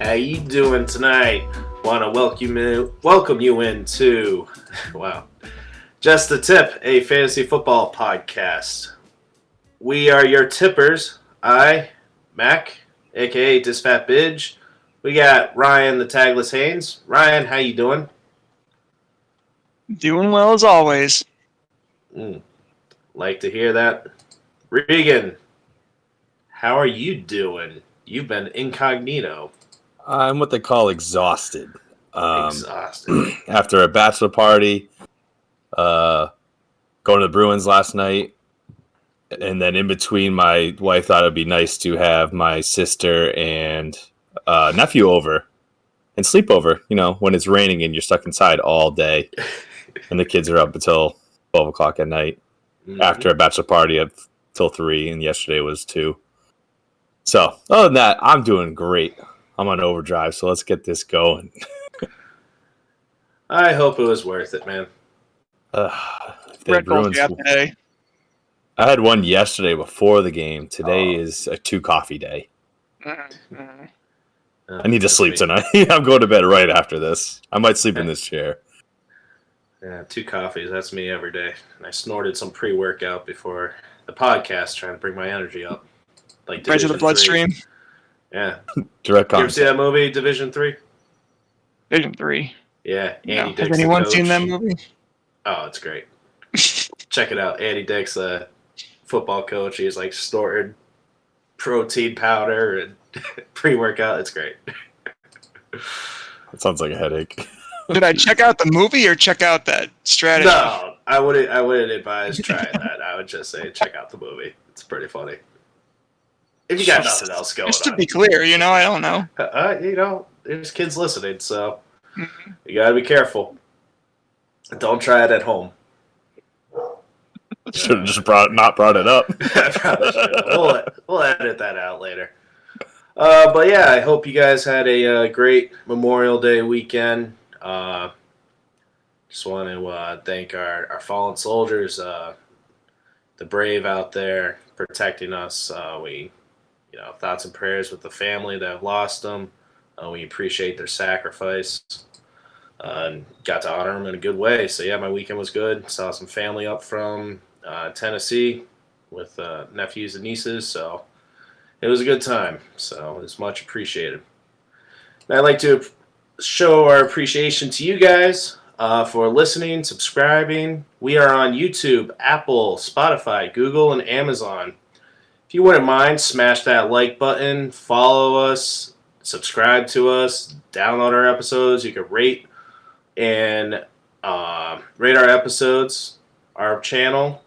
How you doing tonight? Want to welcome you into, Just the Tip, a fantasy football podcast. We are your tippers. I, Mac, aka Disfatt-Bidge. We got Ryan, the Tagless Haynes. Ryan, how you doing? Doing well as always. Like to hear that. Regan, how are you doing? You've been incognito. I'm what they call exhausted. Exhausted. After a bachelor party, going to the Bruins last night, and then in between, my wife thought it'd be nice to have my sister and nephew over and sleep over. You know, when it's raining and you're stuck inside all day, and the kids are up until 12 o'clock at night after a bachelor party till 3, and yesterday was 2. So, other than that, I'm doing great. I'm on overdrive, so let's get this going. I hope it was worth it, man. Red coffee out today. I had one yesterday before the game. Today is a 2 coffee day. I need to sleep tonight. I'm going to bed right after this. I might sleep in this chair. Yeah, 2 coffees. That's me every day. And I snorted some pre-workout before the podcast, trying to bring my energy up. Like right to the bloodstream. Yeah. Direct contact. You ever see that movie, Division 3? Division 3. Yeah. Andy Dick's Has anyone seen that movie? Oh, it's great. Check it out. Andy Dick's a football coach. He's like snorted protein powder and pre-workout. It's great. That sounds like a headache. Did I check out the movie or check out that strategy? No, I wouldn't advise trying that. I would just say check out the movie. It's pretty funny. If you got nothing else going on. Just to be clear, I don't know. There's kids listening, so you got to be careful. Don't try it at home. Should have just not brought it up. Probably should. We'll edit that out later. But yeah, I hope you guys had a great Memorial Day weekend. Just want to thank our fallen soldiers, the brave out there protecting us. We thoughts and prayers with the family that have lost them. We appreciate their sacrifice and got to honor them in a good way. So, yeah, my weekend was good. Saw some family up from Tennessee with nephews and nieces. So, it was a good time. So, it's much appreciated. And I'd like to show our appreciation to you guys for listening, subscribing. We are on YouTube, Apple, Spotify, Google, and Amazon. If you wouldn't mind, smash that like button, follow us, subscribe to us, download our episodes. You can rate our episodes, our channel,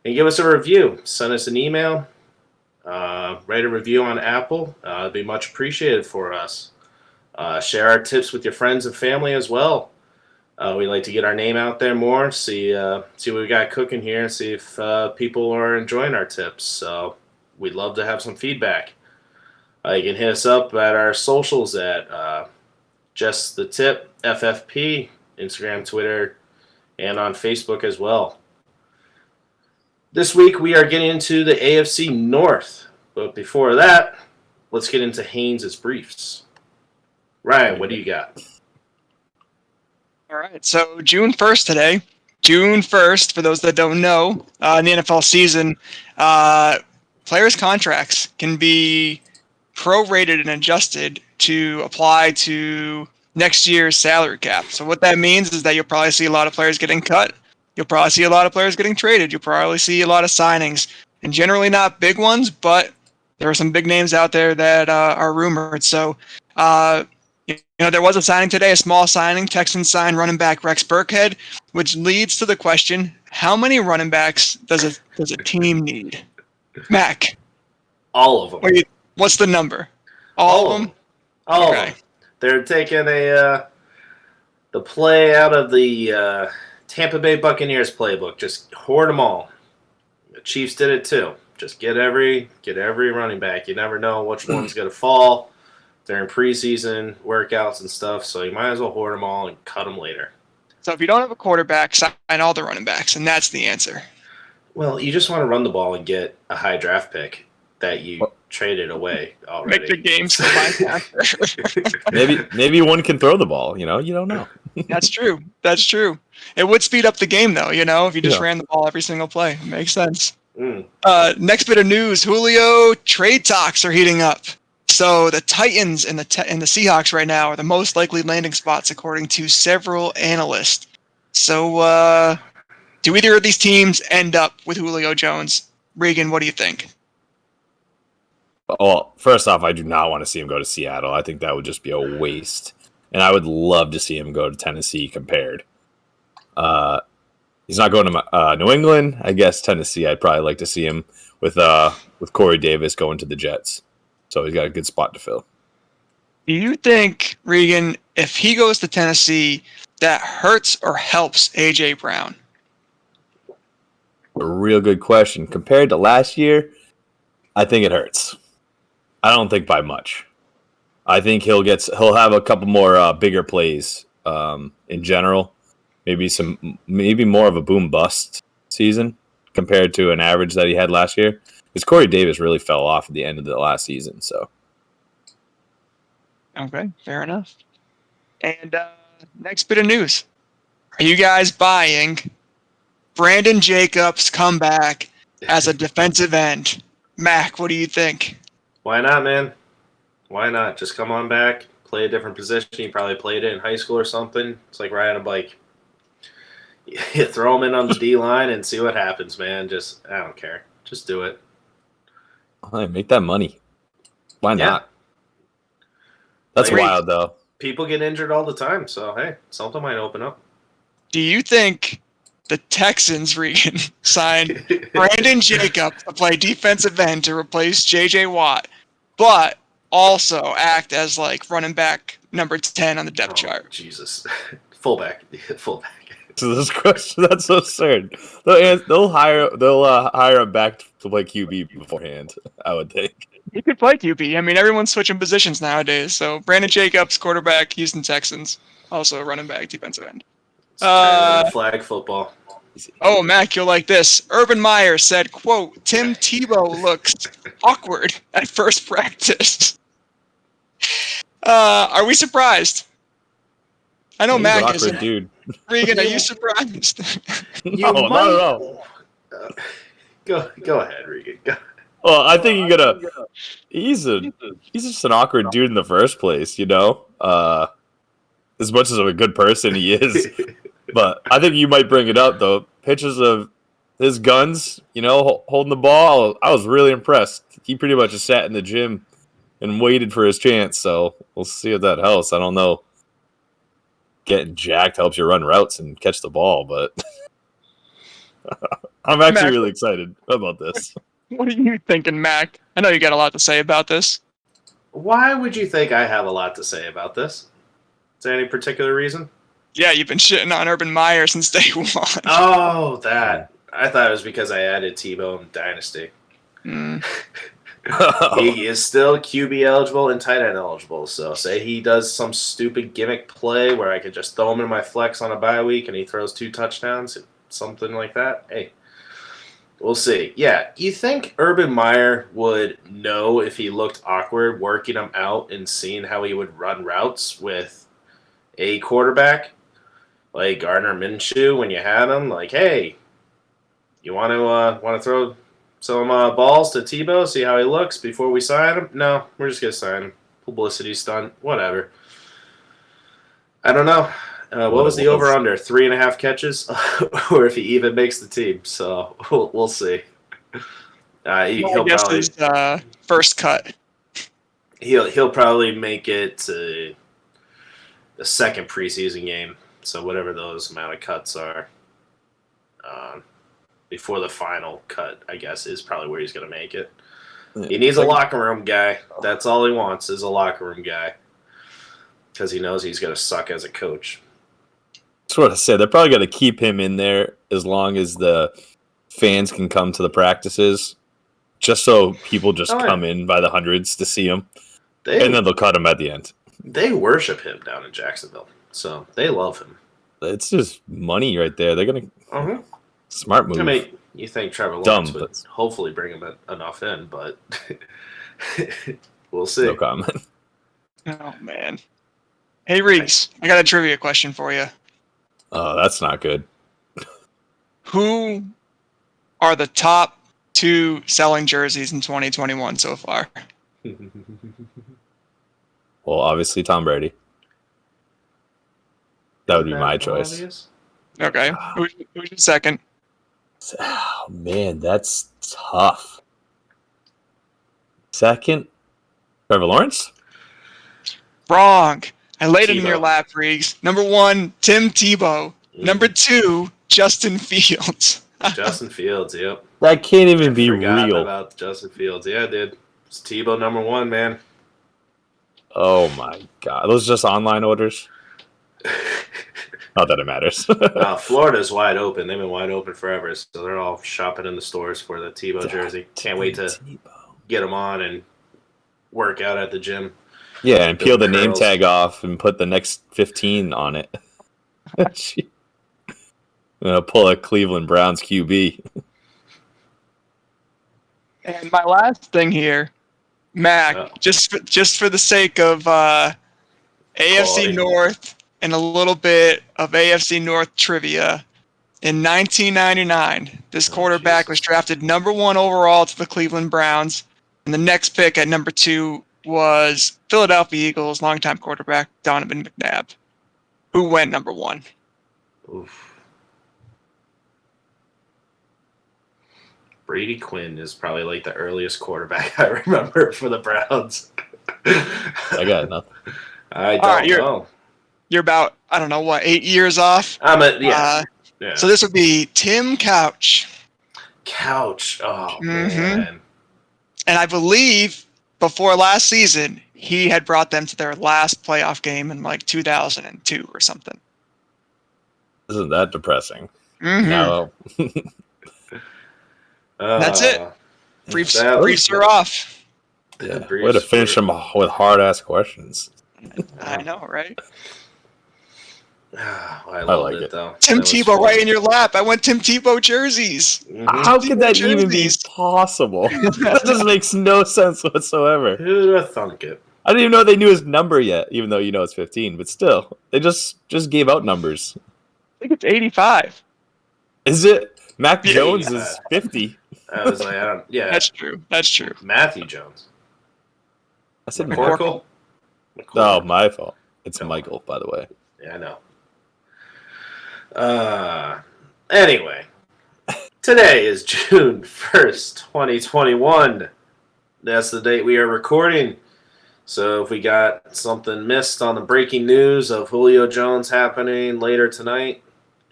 and give us a review. Send us an email, write a review on Apple. It'd be much appreciated for us. Share our tips with your friends and family as well. We like to get our name out there more, see what we got cooking here, see if people are enjoying our tips. So we'd love to have some feedback. You can hit us up at our socials at Just the Tip FFP, Instagram, Twitter, and on Facebook as well. This week we are getting into the AFC North, but before that, let's get into Haynes' briefs. Ryan, what do you got? All right, so June 1st today. June 1st, for those that don't know, in the NFL season, players' contracts can be prorated and adjusted to apply to next year's salary cap. So what that means is that you'll probably see a lot of players getting cut. You'll probably see a lot of players getting traded. You'll probably see a lot of signings, and generally not big ones, but there are some big names out there that are rumored. So, there was a signing today, a small signing. Texans signed running back Rex Burkhead, which leads to the question: how many running backs does a team need? Mac, all of them. What's the number? All of them. All of them. They're taking the play out of the Tampa Bay Buccaneers playbook. Just hoard them all. The Chiefs did it too. Just get every running back. You never know which one's going to fall during preseason workouts and stuff, so you might as well hoard them all and cut them later. So if you don't have a quarterback, sign all the running backs, and that's the answer. Well, you just want to run the ball and get a high draft pick that you traded away already. Make the games for my factor. Maybe one can throw the ball. You don't know. That's true. That's true. It would speed up the game, though, if you just Yeah. ran the ball every single play. Makes sense. Mm. Next bit of news, Julio trade talks are heating up. So the Titans and the Seahawks right now are the most likely landing spots, according to several analysts. So do either of these teams end up with Julio Jones? Regan, what do you think? Well, first off, I do not want to see him go to Seattle. I think that would just be a waste. And I would love to see him go to Tennessee compared. He's not going to New England. I guess Tennessee, I'd probably like to see him with Corey Davis going to the Jets. So he's got a good spot to fill. Do you think, Regan, if he goes to Tennessee, that hurts or helps A.J. Brown? A real good question. Compared to last year, I think it hurts. I don't think by much. I think he'll have a couple more bigger plays in general. Maybe more of a boom bust season compared to an average that he had last year. Because Corey Davis really fell off at the end of the last season. So, okay, fair enough. And next bit of news: are you guys buying Brandon Jacobs' comeback as a defensive end? Mac, what do you think? Why not, man? Why not? Just come on back, play a different position. You probably played it in high school or something. It's like riding a bike. You throw him in on the D line and see what happens, man. I don't care. Just do it. Hey, make that money. Why Yeah. not? That's Like, wild, though. People get injured all the time, so hey, something might open up. Do you think the Texans, Regan, signed Brandon Jacobs to play defensive end to replace J.J. Watt, but also act as like running back number 10 on the depth chart? Jesus. Fullback. So this question, that's so absurd. They'll hire him back to play QB beforehand, I would think. He could play QB. I mean, everyone's switching positions nowadays. So Brandon Jacobs, quarterback, Houston Texans, also running back, defensive end. Flag football. Oh, Mac, you'll like this. Urban Meyer said, quote, Tim Tebow looks awkward at first practice. Are we surprised? I know He's an Mac awkward isn't. dude. Regan, are you surprised? No, not at all. Go ahead, Regan. Go. Well, I think he's just an awkward dude in the first place, as much as a good person he is. But I think you might bring it up, though. Pictures of his guns, holding the ball. I was really impressed. He pretty much just sat in the gym and waited for his chance. So we'll see if that helps. I don't know. Getting jacked helps you run routes and catch the ball, but I'm actually really excited about this. What are you thinking, Mac? I know you got a lot to say about this. Why would you think I have a lot to say about this? Is there any particular reason? Yeah, you've been shitting on Urban Meyer since day one. Oh, that. I thought it was because I added Tebow in Dynasty. He is still QB eligible and tight end eligible. So say he does some stupid gimmick play where I could just throw him in my flex on a bye week and he throws 2 touchdowns, something like that. Hey, we'll see. Yeah, you think Urban Meyer would know if he looked awkward working him out and seeing how he would run routes with a quarterback like Gardner Minshew when you had him? Like, hey, you want to throw some balls to Tebow, see how he looks before we sign him? No, we're just going to sign him. Publicity stunt, whatever. I don't know. What was the over-under? 3.5 catches? Or if he even makes the team. So we'll see. He'll probably his first cut. He'll probably make it to the second preseason game. So whatever those amount of cuts are. Before the final cut, I guess, is probably where he's going to make it. He needs a locker room guy. That's all he wants is a locker room guy. Because he knows he's going to suck as a coach. That's what I said. They're probably going to keep him in there as long as the fans can come to the practices. Just so people just come in by the hundreds to see him. And then they'll cut him at the end. They worship him down in Jacksonville. So they love him. It's just money right there. They're going to... Smart move. I mean, you think Trevor Lawrence would hopefully bring him enough in, but We'll see. No comment. Oh, man. Hey, Reeks, I got a trivia question for you. Oh, that's not good. Who are the top 2 selling jerseys in 2021 so far? Well, obviously Tom Brady. That would be my choice. Obvious? Okay. Who's your second? Oh, man, that's tough. Second, Trevor Lawrence? Wrong. I laid it in your Tebow. lap, Reeks. Number 1, Tim Tebow. Number 2, Justin Fields. Justin Fields, yep. That can't even be Forgot real. about Justin Fields. Yeah, dude. It's Tebow number 1, man. Oh, my God. Those just online orders? Not that it matters. Florida's wide open. They've been wide open forever, so they're all shopping in the stores for the Tebow jersey. Can't wait to get them on and work out at the gym. Yeah, and peel the Curls. name tag off and put the next 15 on it. I'm gonna pull a Cleveland Browns QB. And my last thing here, Mac, just for the sake of AFC Quality. North and a little bit of AFC North trivia. In 1999, this quarterback was drafted number 1 overall to the Cleveland Browns, and the next pick at number 2 was Philadelphia Eagles longtime quarterback Donovan McNabb, who went number 1. Oof. Brady Quinn is probably like the earliest quarterback I remember for the Browns. I got nothing. I All right, don't know. You're about, 8 years off? Yeah. So this would be Tim Couch. Couch. Oh, Mhm. man. And I believe before last season, he had brought them to their last playoff game in 2002 or something. Isn't that depressing? Mm-hmm. No. That's it. Briefs are off. Yeah. Way to finish them with hard-ass questions. I know, right? I loved like it. though. Tim That was Tebow fun. right in your lap. I want Tim Tebow jerseys. Mhm. How could that even be jerseys. possible? That just makes no sense whatsoever. Who'd have thunk it? I didn't even know they knew his number yet, even though it's 15. But still, they just gave out numbers. I think it's 85. Is it? Mac Yeah. Jones is 50. I was like, yeah. That's true. Matthew Jones. I said McCorkle. Oh, my fault. It's Michael, by the way. Yeah, I know. Anyway, today is June 1st, 2021. That's the date we are recording. So if we got something missed on the breaking news of Julio Jones happening later tonight,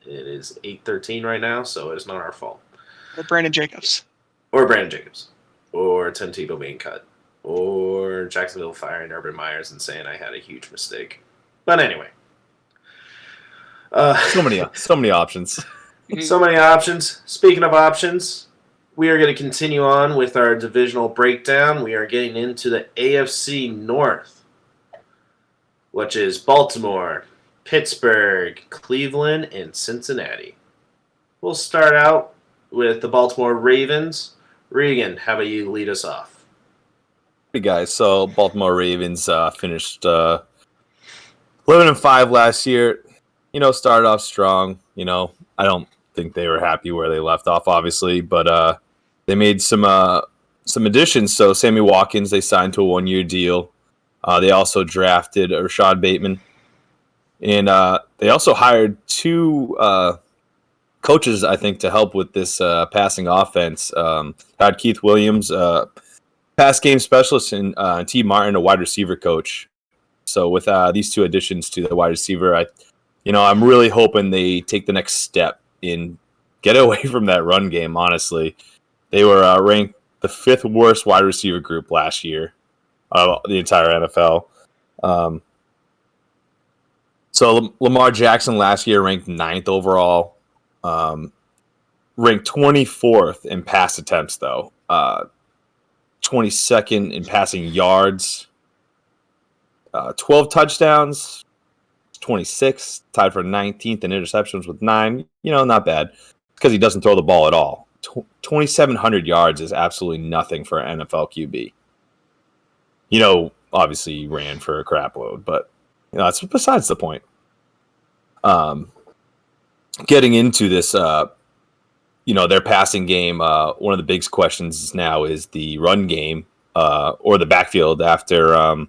it is 8:13 right now, so it's not our fault. Or Brandon Jacobs. Or Brandon Jacobs. Or Tim Tebow being cut. Or Jacksonville firing Urban Myers and saying I had a huge mistake. But anyway. So many options. So many options. Speaking of options, we are going to continue on with our divisional breakdown. We are getting into the AFC North, which is Baltimore, Pittsburgh, Cleveland, and Cincinnati. We'll start out with the Baltimore Ravens. Regan, how about you lead us off? Hey guys, so Baltimore Ravens finished 11-5 last year. Started off strong. I don't think they were happy where they left off, obviously, but they made some additions. So Sammy Watkins, they signed to a 1-year deal. They also drafted Rashad Bateman, and they also hired 2 coaches, I think, to help with this passing offense. Had Keith Williams, pass game specialist, and T. Martin, a wide receiver coach. So with these 2 additions to the wide receiver, I'm really hoping they take the next step and get away from that run game. Honestly, they were ranked the 5th worst wide receiver group last year, the entire NFL. So Lamar Jackson last year ranked 9th overall, ranked 24th in pass attempts though, 22nd in passing yards, 12 touchdowns. 26, tied for 19th in interceptions with 9. Not bad because he doesn't throw the ball at all. 2,700 yards is absolutely nothing for an NFL QB. Obviously he ran for a crap load, but that's besides the point. Getting into this, their passing game, one of the big questions now is the run game or the backfield after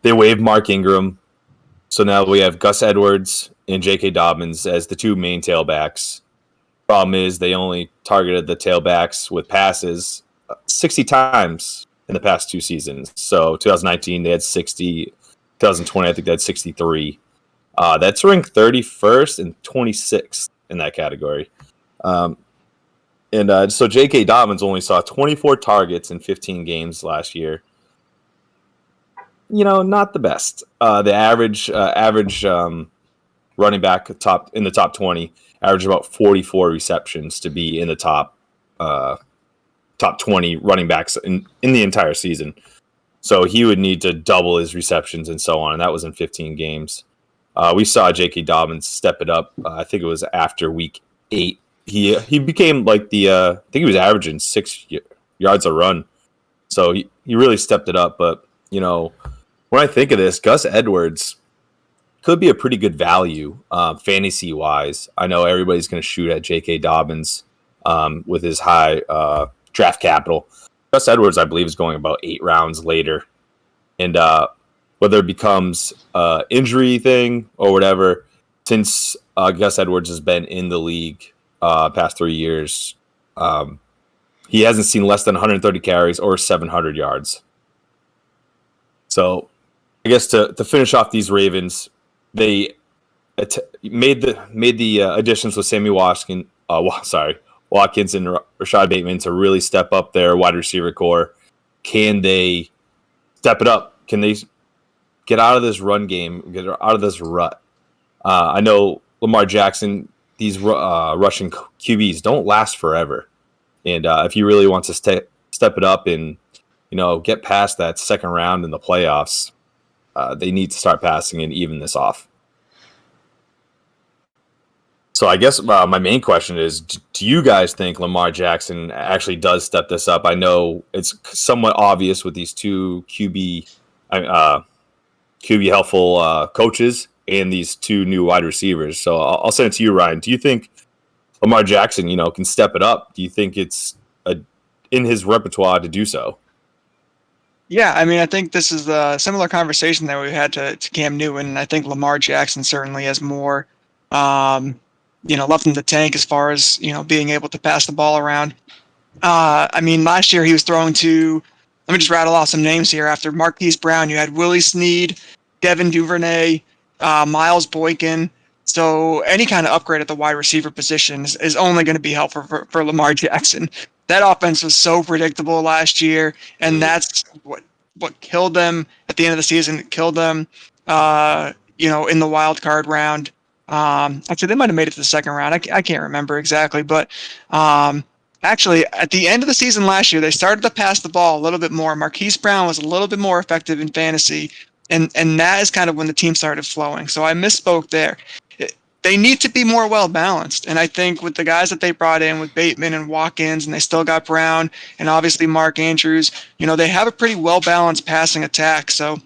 they waived Mark Ingram. So now we have Gus Edwards and J.K. Dobbins as the two main tailbacks. Problem is they only targeted the tailbacks with passes 60 times in the past 2 seasons. So 2019 they had 60, 2020 I think they had 63. That's ranked 31st and 26th in that category. So J.K. Dobbins only saw 24 targets in 15 games last year. Not the best. The average running back in the top 20 averaged about 44 receptions to be in the top 20 running backs in the entire season. So he would need to double his receptions and so on, and that was in 15 games. We saw J.K. Dobbins step it up. I think it was after week 8. He became like I think he was averaging 6 yards a run. So he really stepped it up. But, when I think of this, Gus Edwards could be a pretty good value fantasy-wise. I know everybody's going to shoot at J.K. Dobbins with his high draft capital. Gus Edwards, I believe, is going about 8 rounds later. And whether it becomes an injury thing or whatever, since Gus Edwards has been in the league past 3 years, he hasn't seen less than 130 carries or 700 yards. So I guess to finish off these Ravens, they made the additions with Sammy Watkins and Rashad Bateman to really step up their wide receiver core. Can they step it up? Can they get out of this run game, get out of this rut? I know Lamar Jackson, these rushing QBs don't last forever. And if he really wants to step it up and, get past that second round in the playoffs, they need to start passing and even this off. So I guess my main question is, do you guys think Lamar Jackson actually does step this up? I know it's somewhat obvious with these two QB helpful coaches and these 2 new wide receivers. So I'll send it to you, Ryan. Do you think Lamar Jackson, can step it up? Do you think it's in his repertoire to do so? Yeah, I mean, I think this is a similar conversation that we had to Cam Newton. I think Lamar Jackson certainly has more, left in the tank as far as, being able to pass the ball around. I mean, last year he was throwing to, let me just rattle off some names here. After Marquise Brown, you had Willie Snead, Devin Duvernay, Miles Boykin. So any kind of upgrade at the wide receiver position is only going to be helpful for Lamar Jackson. That offense was so predictable last year, and that's what killed them at the end of the season. It killed them, in the wild card round. Actually, they might have made it to the second round. I can't remember exactly, but actually, at the end of the season last year, they started to pass the ball a little bit more. Marquise Brown was a little bit more effective in fantasy, and that is kind of when the team started flowing. So I misspoke there. They need to be more well-balanced, and I think with the guys that they brought in with Bateman and Watkins, and they still got Brown and obviously Mark Andrews, they have a pretty well-balanced passing attack. So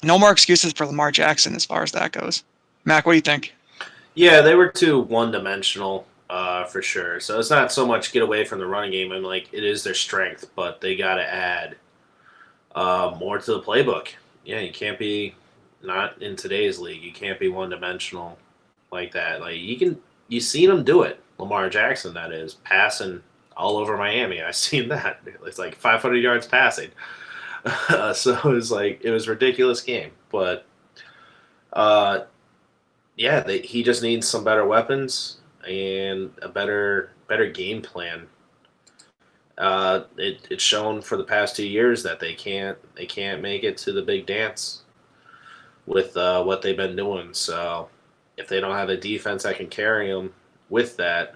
no more excuses for Lamar Jackson as far as that goes. Mac, what do you think? Yeah, they were too one-dimensional for sure. So it's not so much get away from the running game. And it is their strength, but they got to add more to the playbook. Yeah, you can't be not in today's league. You can't be one-dimensional like that. You seen him do it. Lamar Jackson, that is, passing all over Miami. I seen that. It's 500 yards passing. So it was a ridiculous game. But he just needs some better weapons and a better game plan. It's shown for the past 2 years that they can't make it to the big dance with what they've been doing. So if they don't have a defense that can carry them with that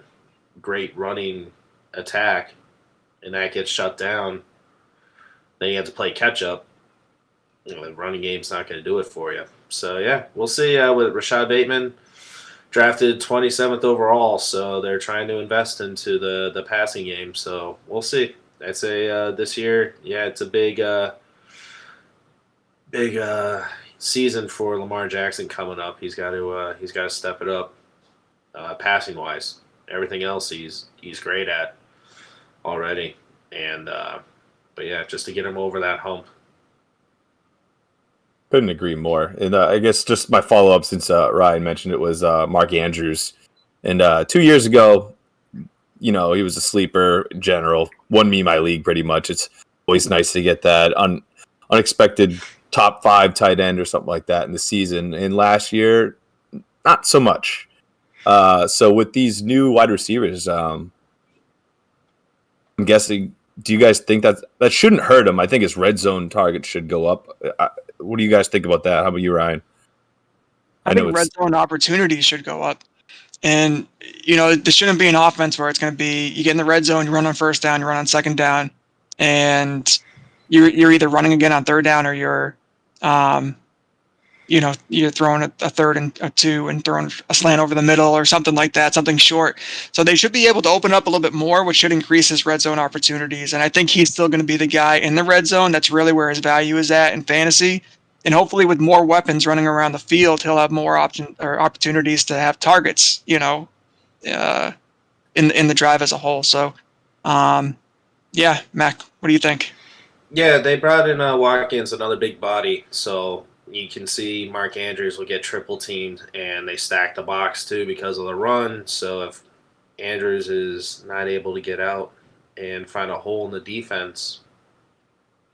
great running attack, and that gets shut down, then you have to play catch up. The running game's not going to do it for you. So yeah, we'll see with Rashad Bateman, drafted 27th overall. So they're trying to invest into the passing game. So we'll see. I'd say this year, it's a big big season for Lamar Jackson coming up. He's got to step it up passing wise. Everything else he's great at already, and but yeah, just to get him over that hump. Couldn't agree more. And I guess just my follow up, since Ryan mentioned it, was Mark Andrews. And 2 years ago, he was a sleeper in general. Won me my league pretty much. It's always nice to get that unexpected top 5 tight end or something like that in the season. And last year, not so much. So with these new wide receivers, I'm guessing, do you guys think that shouldn't hurt him? I think his red zone target should go up. What do you guys think about that? How about you, Ryan? I think red zone opportunities should go up. And, there shouldn't be an offense where it's going to be you get in the red zone, you run on first down, you run on second down, and you're either running again on third down or you're throwing a third and a 2 and throwing a slant over the middle or something like that, something short. So they should be able to open up a little bit more, which should increase his red zone opportunities. And I think he's still going to be the guy in the red zone. That's really where his value is at in fantasy. And hopefully with more weapons running around the field, he'll have more opportunities to have targets, in the drive as a whole. So, yeah, Mac, what do you think? Yeah, they brought in Watkins, another big body, so you can see Mark Andrews will get triple teamed, and they stack the box too because of the run. So if Andrews is not able to get out and find a hole in the defense,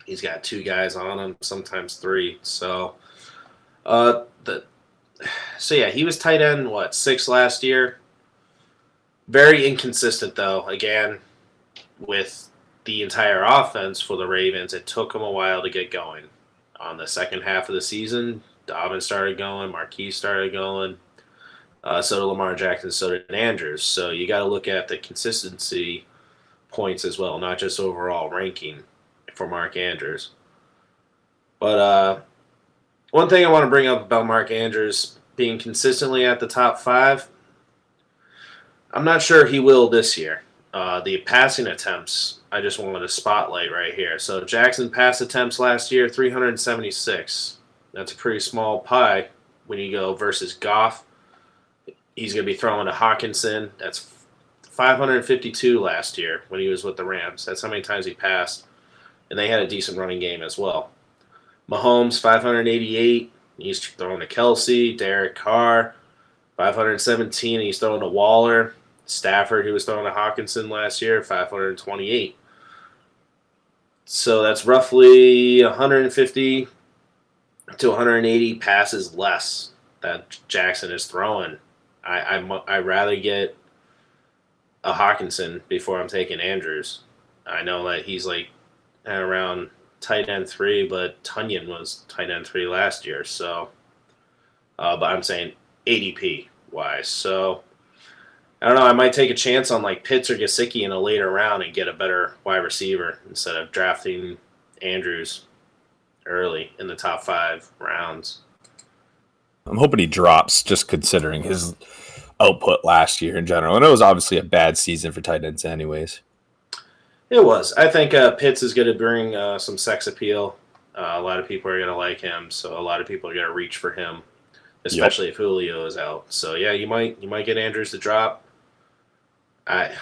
he's got 2 guys on him, sometimes 3. So, yeah, he was tight end 6 last year. Very inconsistent though. Again, with the entire offense for the Ravens, it took them a while to get going. On the second half of the season, Dobbins started going, Marquise started going, so did Lamar Jackson, so did Andrews. So you got to look at the consistency points as well, not just overall ranking for Mark Andrews. But one thing I want to bring up about Mark Andrews being consistently at the top 5, I'm not sure he will this year. The passing attempts, I just wanted to spotlight right here. So Jackson pass attempts last year, 376. That's a pretty small pie when you go versus Goff. He's going to be throwing to Hawkinson. That's 552 last year when he was with the Rams. That's how many times he passed. And they had a decent running game as well. Mahomes, 588. He's throwing to Kelsey, Derek Carr, 517. He's throwing to Waller. Stafford, who was throwing to Hawkinson last year, 528. So that's roughly 150 to 180 passes less that Jackson is throwing. I'd rather get a Hawkinson before I'm taking Andrews. I know that he's like around tight end 3, but Tunyon was tight end 3 last year. So, but I'm saying ADP wise. So, I don't know. I might take a chance on like Pitts or Gesicki in a later round and get a better wide receiver instead of drafting Andrews early in the top 5 rounds. I'm hoping he drops, just considering his output last year in general. And it was obviously a bad season for tight ends anyways. It was. I think Pitts is going to bring some sex appeal. A lot of people are going to like him, so a lot of people are going to reach for him, especially if Julio is out. So yeah, you might get Andrews to drop. I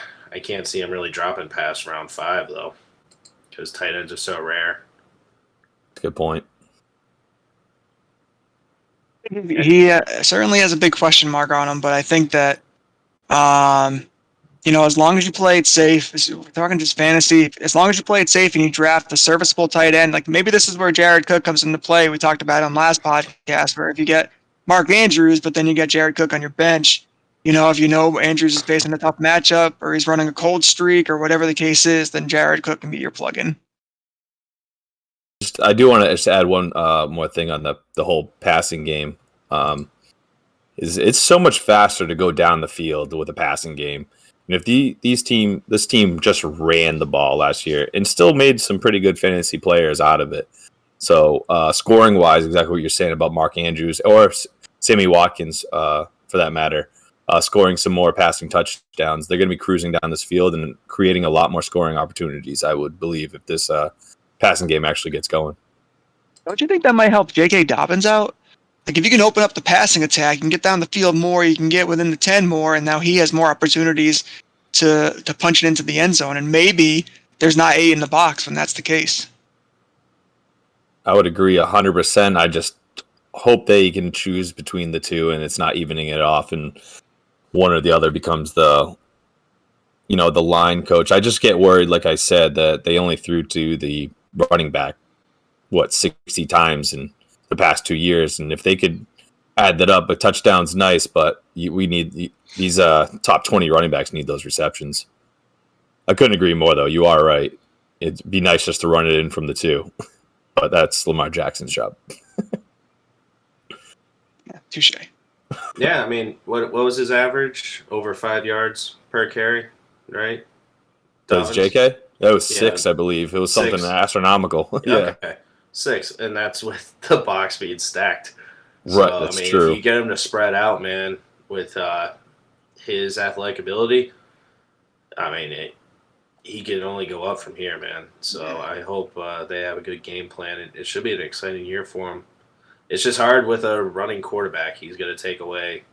can't see him really dropping past round 5 though, because tight ends are so rare. Good point. He certainly has a big question mark on him, but I think that, as long as you play it safe, we're talking just fantasy, as long as you play it safe and you draft a serviceable tight end, like maybe this is where Jared Cook comes into play. We talked about it on last podcast, where if you get Mark Andrews, but then you get Jared Cook on your bench, if Andrews is facing a tough matchup or he's running a cold streak or whatever the case is, then Jared Cook can be your plug-in. I do want to just add one more thing on the whole passing game. It's so much faster to go down the field with a passing game. And if this team just ran the ball last year and still made some pretty good fantasy players out of it. So scoring wise, exactly what you're saying about Mark Andrews or Sammy Watkins, for that matter, scoring some more passing touchdowns. They're going to be cruising down this field and creating a lot more scoring opportunities, I would believe, if this passing game actually gets going. Don't you think that might help J.K. Dobbins out? Like, if you can open up the passing attack, you can get down the field more, you can get within the 10 more, and now he has more opportunities to punch it into the end zone. And maybe there's not 8 in the box when that's the case. I would agree 100%. I just hope they can choose between the two and it's not evening it off and one or the other becomes the line coach. I just get worried, like I said, that they only threw to the running back, 60 times in the past 2 years. And if they could add that up, a touchdown's nice, but we need these top 20 running backs need those receptions. I couldn't agree more, though. You are right. It'd be nice just to run it in from the two, but that's Lamar Jackson's job. Yeah, touche. Yeah, I mean, what was his average? Over 5 yards per carry, right? That was JK? That was 6, I believe. It was 6. something astronomical. Yeah. Okay. 6, and that's with the box being stacked. Right, So, that's I mean, true. if you get him to spread out, man, with his athletic ability, I mean, he can only go up from here, man. So I hope they have a good game plan. It should be an exciting year for him. It's just hard with a running quarterback. He's going to take away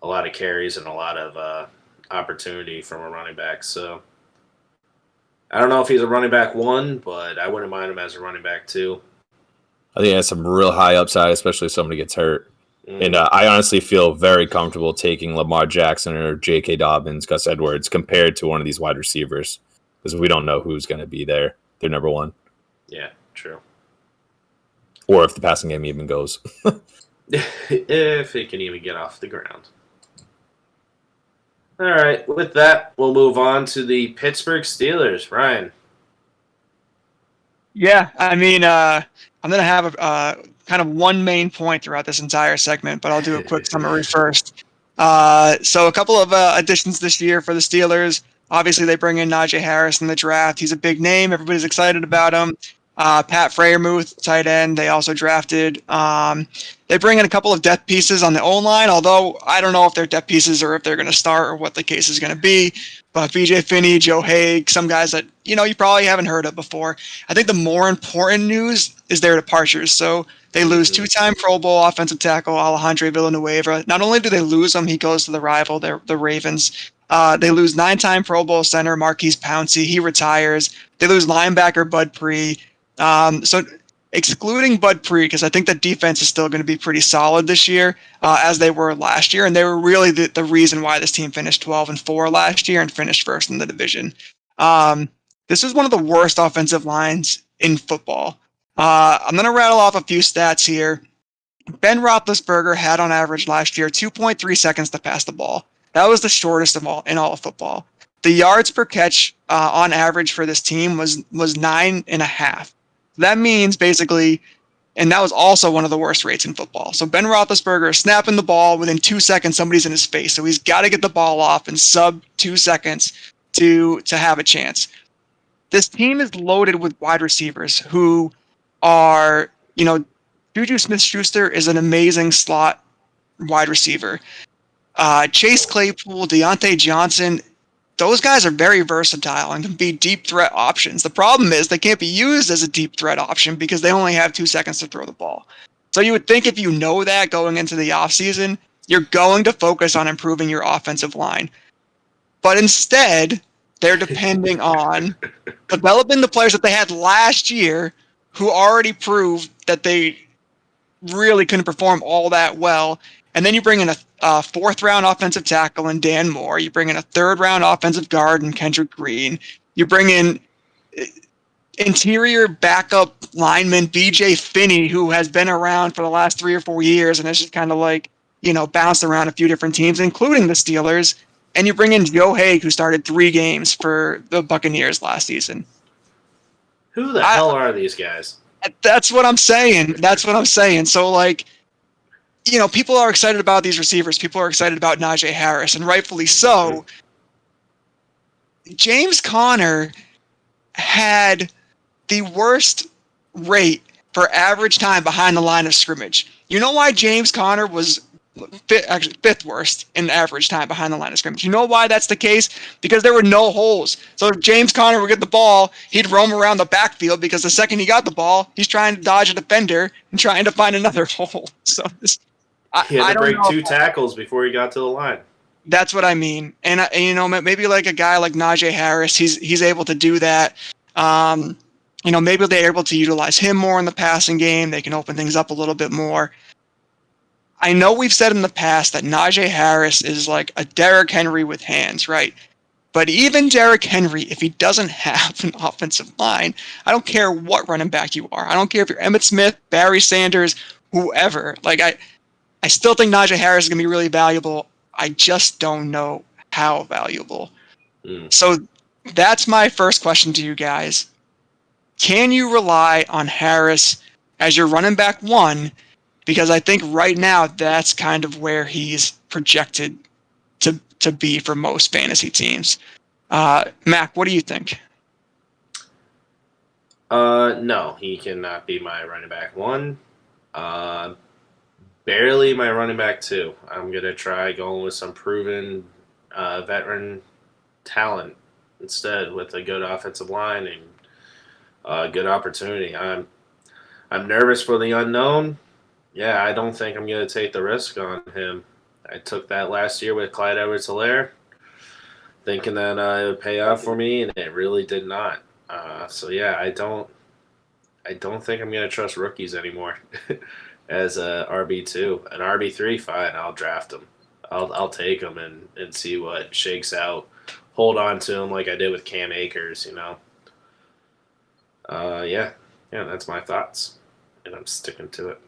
a lot of carries and a lot of opportunity from a running back. So I don't know if he's a running back 1, but I wouldn't mind him as a running back 2. I think he has some real high upside, especially if somebody gets hurt. And I honestly feel very comfortable taking Lamar Jackson or J.K. Dobbins, Gus Edwards, compared to one of these wide receivers, because we don't know who's going to be there. They're number 1. Yeah, true. Or if the passing game even goes. If it can even get off the ground. All right, with that, we'll move on to the Pittsburgh Steelers. Ryan. Yeah, I mean, I'm going to have a kind of one main point throughout this entire segment, but I'll do a quick summary first. So a couple of additions this year for the Steelers. Obviously, they bring in Najee Harris in the draft. He's a big name. Everybody's excited about him. Pat Freiermuth, tight end, they also drafted. They bring in a couple of depth pieces on the O-line, although I don't know if they're depth pieces or if they're going to start or what the case is going to be. But BJ Finney, Joe Haig, some guys that you probably haven't heard of before. I think the more important news is their departures. So they lose 2-time Pro Bowl offensive tackle Alejandro Villanueva. Not only do they lose him, he goes to the rival, the Ravens. They lose 9-time Pro Bowl center Marquise Pouncey. He retires. They lose linebacker Bud Pree. So excluding Bud Pree, because I think the defense is still going to be pretty solid this year, as they were last year, and they were really the reason why this team finished 12-4 last year and finished first in the division. This is one of the worst offensive lines in football. I'm going to rattle off a few stats here. Ben Roethlisberger had on average last year 2.3 seconds to pass the ball. That was the shortest of all in all of football. The yards per catch on average for this team was 9.5. That means basically, and that was also one of the worst rates in football. So Ben Roethlisberger is snapping the ball within 2 seconds, somebody's in his face. So he's got to get the ball off in sub 2 seconds to have a chance. This team is loaded with wide receivers who are, Juju Smith-Schuster is an amazing slot wide receiver. Chase Claypool, Deontay Johnson, those guys are very versatile and can be deep threat options. The problem is they can't be used as a deep threat option because they only have 2 seconds to throw the ball. So you would think if you know that going into the offseason, you're going to focus on improving your offensive line. But instead, they're depending on developing the players that they had last year who already proved that they really couldn't perform all that well. And then you bring in a 4th-round offensive tackle in Dan Moore. You bring in a 3rd-round offensive guard in Kendrick Green. You bring in interior backup lineman BJ Finney, who has been around for the last 3 or 4 years and has just kind of bounced around a few different teams, including the Steelers. And you bring in Joe Haig, who started 3 games for the Buccaneers last season. Who the hell are these guys? That's what I'm saying. So, people are excited about these receivers. People are excited about Najee Harris, and rightfully so. James Conner had the worst rate for average time behind the line of scrimmage. You know why James Conner was actually fifth worst in average time behind the line of scrimmage. You know why that's the case? Because there were no holes. So if James Conner would get the ball, he'd roam around the backfield because the second he got the ball, he's trying to dodge a defender and trying to find another hole. So He had I to don't break know. 2 tackles before he got to the line. That's what I mean. And you know, maybe like a guy like Najee Harris, he's able to do that. You know, maybe they're able to utilize him more in the passing game. They can open things up a little bit more. I know we've said in the past that Najee Harris is like a Derrick Henry with hands, right? But even Derrick Henry, if he doesn't have an offensive line, I don't care what running back you are. I don't care if you're Emmitt Smith, Barry Sanders, whoever. Like I still think Najee Harris is going to be really valuable. I just don't know how valuable. So that's my first question to you guys. Can you rely on Harris as your running back one? Because I think right now that's kind of where he's projected to be for most fantasy teams. Mac, what do you think? No, he cannot be my running back 1. Barely my running back 2. I'm going to try going with some proven veteran talent instead with a good offensive line and a good opportunity. I'm nervous for the unknown. Yeah, I don't think I'm going to take the risk on him. I took that last year with Clyde Edwards-Helaire, thinking that it would pay off for me, and it really did not. So yeah, I don't think I'm going to trust rookies anymore as a RB2. An RB3, fine, I'll draft him. I'll take him and see what shakes out. Hold on to him like I did with Cam Akers, you know. Yeah, that's my thoughts, and I'm sticking to it.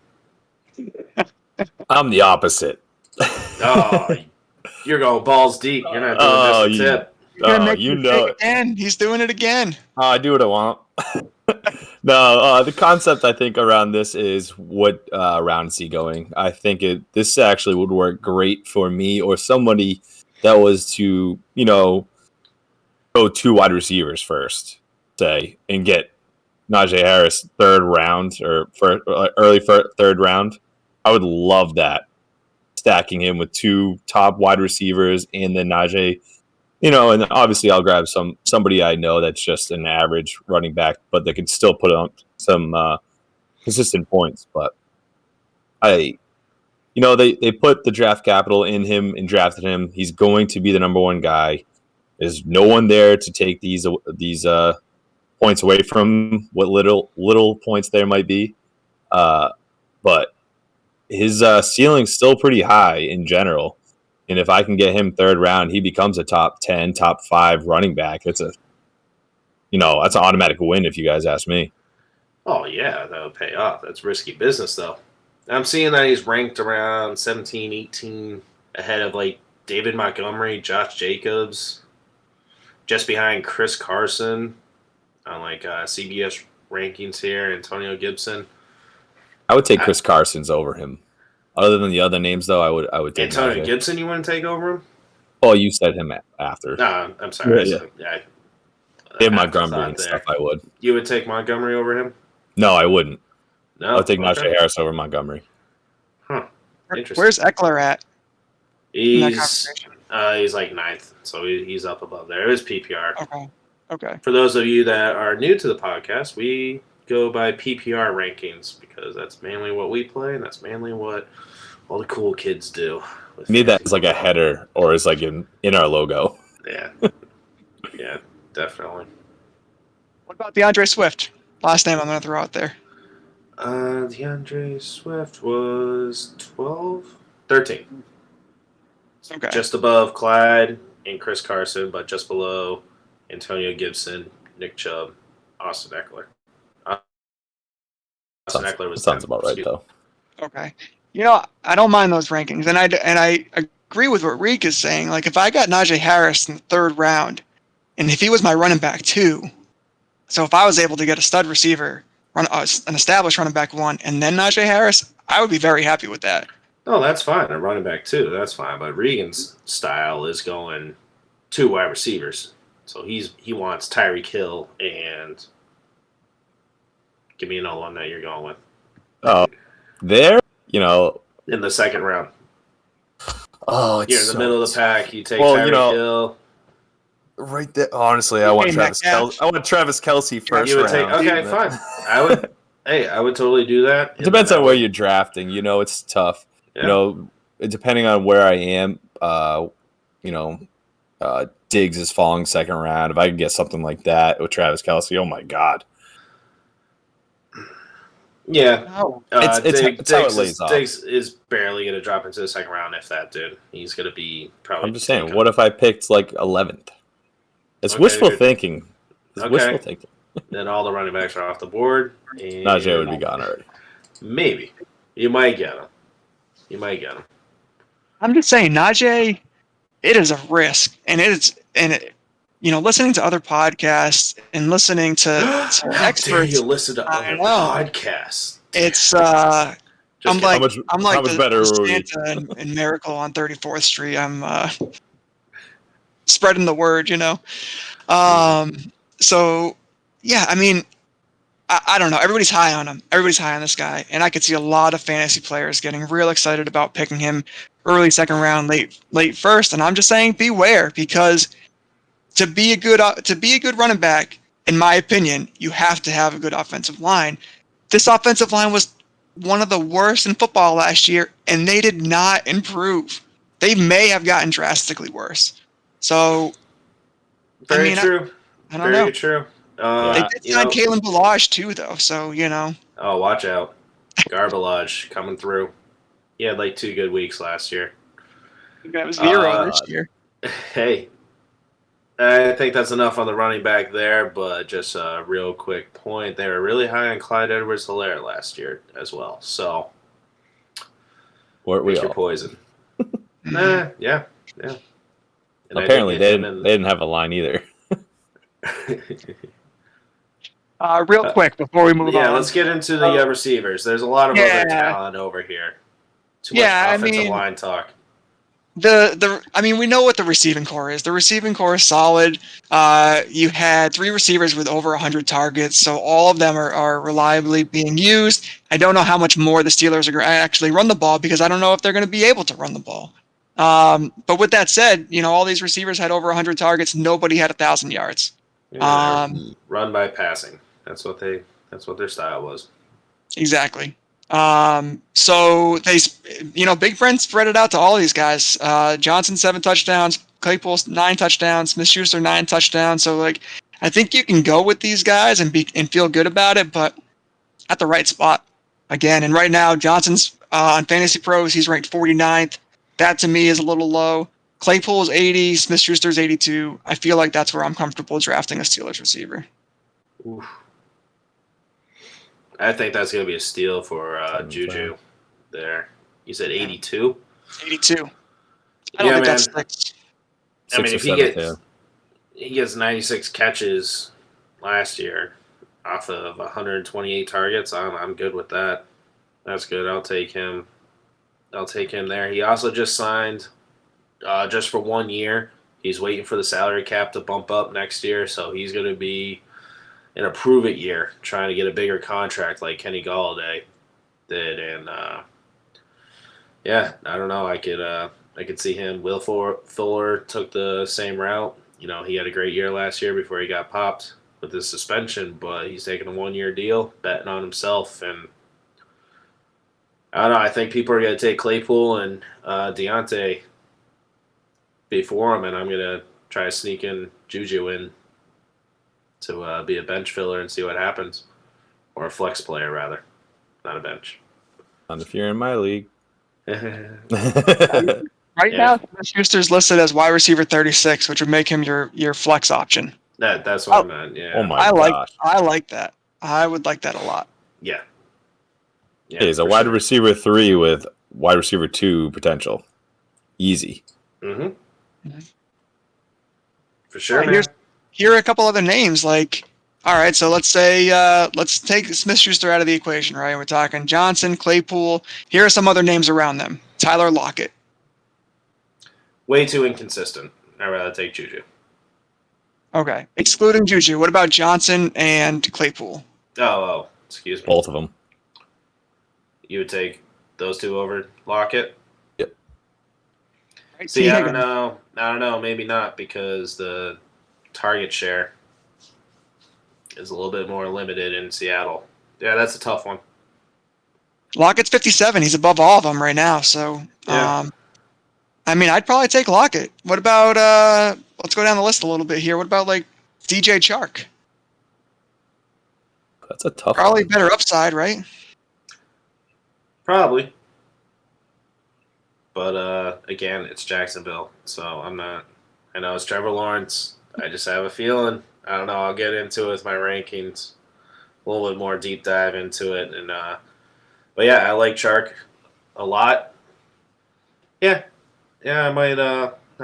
I'm the opposite. Oh, you're going balls deep. You're not doing this a tip. You know it. Again. He's doing it again. I do what I want. No, the concept I think around this is what round is he going? I think this actually would work great for me or somebody that was to, you know, go 2 wide receivers first, say, and get Najee Harris third round or early third round. I would love that. Stacking him with 2 top wide receivers and then Najee, you know, and obviously I'll grab somebody I know that's just an average running back, but they can still put on some consistent points. But they put the draft capital in him and drafted him. He's going to be the number 1 guy. There's no one there to take these points away from what little points there might be. But his ceiling's still pretty high in general. And if I can get him third round, he becomes a top 10, top 5 running back. That's an automatic win if you guys ask me. Oh, yeah, that would pay off. That's risky business, though. I'm seeing that he's ranked around 17, 18 ahead of, like, David Montgomery, Josh Jacobs, just behind Chris Carson on, like, CBS rankings here, Antonio Gibson. I would take Chris Carson's over him. Other than the other names, though, I would take Antonio Gibson. You want to take over him? Oh, you said him after. No, I'm sorry. Yeah. Dave Montgomery and stuff. I would. You would take Montgomery over him? No, I wouldn't. No, I would take Najee Harris over Montgomery. Huh. Interesting. Where's Eckler at? He's like 9th, so he's up above there. It was PPR. Okay. For those of you that are new to the podcast, we go by PPR rankings because that's mainly what we play, and that's mainly what all the cool kids do. Need that as like a header or as like in our logo. Yeah. Yeah, definitely. What about DeAndre Swift? Last name I'm going to throw out there. DeAndre Swift was 13. Okay. Just above Clyde and Chris Carson, but just below Antonio Gibson, Nick Chubb, Austin Eckler. Sounds about right, though. Okay. You know, I don't mind those rankings, and I agree with what Reek is saying. Like, if I got Najee Harris in the 3rd round, and if he was my running back 2, so if I was able to get a stud receiver, an established running back 1, and then Najee Harris, I would be very happy with that. Oh, that's fine. A running back 2, that's fine. But Regan's style is going 2 wide receivers. So he wants Tyreek Hill and give me another one that you're going with. Oh, there, you know. In the 2nd round. Oh, it's You're in the so middle of the pack. You take Well, Tyreek Hill. right there. Honestly, I want Hey, Travis Metcalf. Kelce. I want Travis Kelce first You would take. round. Okay, fine. I would. Hey, I would totally do that. It depends on where you're drafting. It's tough. Yeah. Depending on where I am. You know, Diggs is falling second round. If I can get something like that with Travis Kelce, oh my god. Yeah. Oh, It's how it lays off. Diggs is barely going to drop into the second round, if that, dude. He's going to be probably. I'm just saying, what if I picked like 11th? It's Okay, wishful dude. thinking. It's Okay. wishful thinking. Then all the running backs are off the board. And Najee would be gone already. Maybe. You might get him. I'm just saying, Najee, it is a risk, and listening to other podcasts and listening to How dare experts, you listen to I other know. podcasts? It's Just I'm kidding. like How much the better were we? Santa and Miracle on 34th Street. I'm spreading the word, So yeah, I mean, I don't know. Everybody's high on him. Everybody's high on this guy, and I could see a lot of fantasy players getting real excited about picking him early second round, late first. And I'm just saying, beware, because to be a good running back, in my opinion, you have to have a good offensive line. This offensive line was one of the worst in football last year, and they did not improve. They may have gotten drastically worse. So, Very true. I don't know. Very true. They did sign Kalen Ballage too, though. So Oh, watch out. Garbage coming through. He had like 2 good weeks last year. That was 0 this year. Hey, I think that's enough on the running back there, but just a real quick point. They were really high on Clyde Edwards-Helaire last year as well. So, Weren't we pick your all? poison. Yeah. And Apparently, they didn't have a line either. Real quick before we move on. Yeah, let's get into the receivers. There's a lot of other talent over here. Too much offensive line talk. We know what the receiving core is. The receiving core is solid. You had 3 receivers with over 100 targets, so all of them are reliably being used. I don't know how much more the Steelers are going to actually run the ball, because I don't know if they're going to be able to run the ball. But with that said, all these receivers had over 100 targets. Nobody had 1,000 yards. Yeah, run by passing. That's what their style was. Exactly. So they, Big Brent spread it out to all these guys. Johnson 7 touchdowns, Claypool 9 touchdowns, Smith-Schuster 9 touchdowns. So I think you can go with these guys and feel good about it, but at the right spot again. And right now, Johnson's on Fantasy Pros, he's ranked 49th. That to me is a little low. Claypool's 80, Smith-Schuster's 82. I feel like that's where I'm comfortable drafting a Steelers receiver. Oof. I think that's going to be a steal for Juju there. You said 82? 82. I don't think that's 6. I mean, if he gets 96 catches last year off of 128 targets, I'm good with that. That's good. I'll take him there. He also just signed just for 1 year. He's waiting for the salary cap to bump up next year, so he's going to be in a prove-it year, trying to get a bigger contract like Kenny Golladay did. And, I don't know. I could see him. Will Fuller took the same route. He had a great year last year before he got popped with his suspension, but he's taking a 1-year deal, betting on himself. And I don't know. I think people are going to take Claypool and Deontay before him, and I'm going to try to sneak in Juju in to be a bench filler and see what happens. Or a flex player, rather. Not a bench. Not if you're in my league. Right now, Schuster's listed as wide receiver 36, which would make him your flex option. That's what I meant, yeah. Oh my gosh. I like that. I would like that a lot. Yeah. He's a wide receiver 3 with wide receiver 2 potential. Easy. Mm-hmm. For sure, man. Here are a couple other names. All right, so let's say let's take Smith-Schuster out of the equation, right? We're talking Johnson, Claypool. Here are some other names around them. Tyler Lockett. Way too inconsistent. I'd rather take Juju. Okay, excluding Juju. What about Johnson and Claypool? Oh, excuse me. Both of them. You would take those 2 over Lockett? Yep. Right, See, T. I don't Higgins. know. I don't know. Maybe not because the target share is a little bit more limited in Seattle. Yeah, that's a tough one. Lockett's 57. He's above all of them right now. So, Yeah. I mean, I'd probably take Lockett. What about, let's go down the list a little bit here. What about, like, DJ Chark? That's a tough Probably one. better upside, right? Probably. But again, it's Jacksonville, so I'm not. I know it's Trevor Lawrence. I just have a feeling. I don't know. I'll get into it with my rankings, a little bit more deep dive into it, and but yeah, I like Chark a lot. Yeah, yeah, I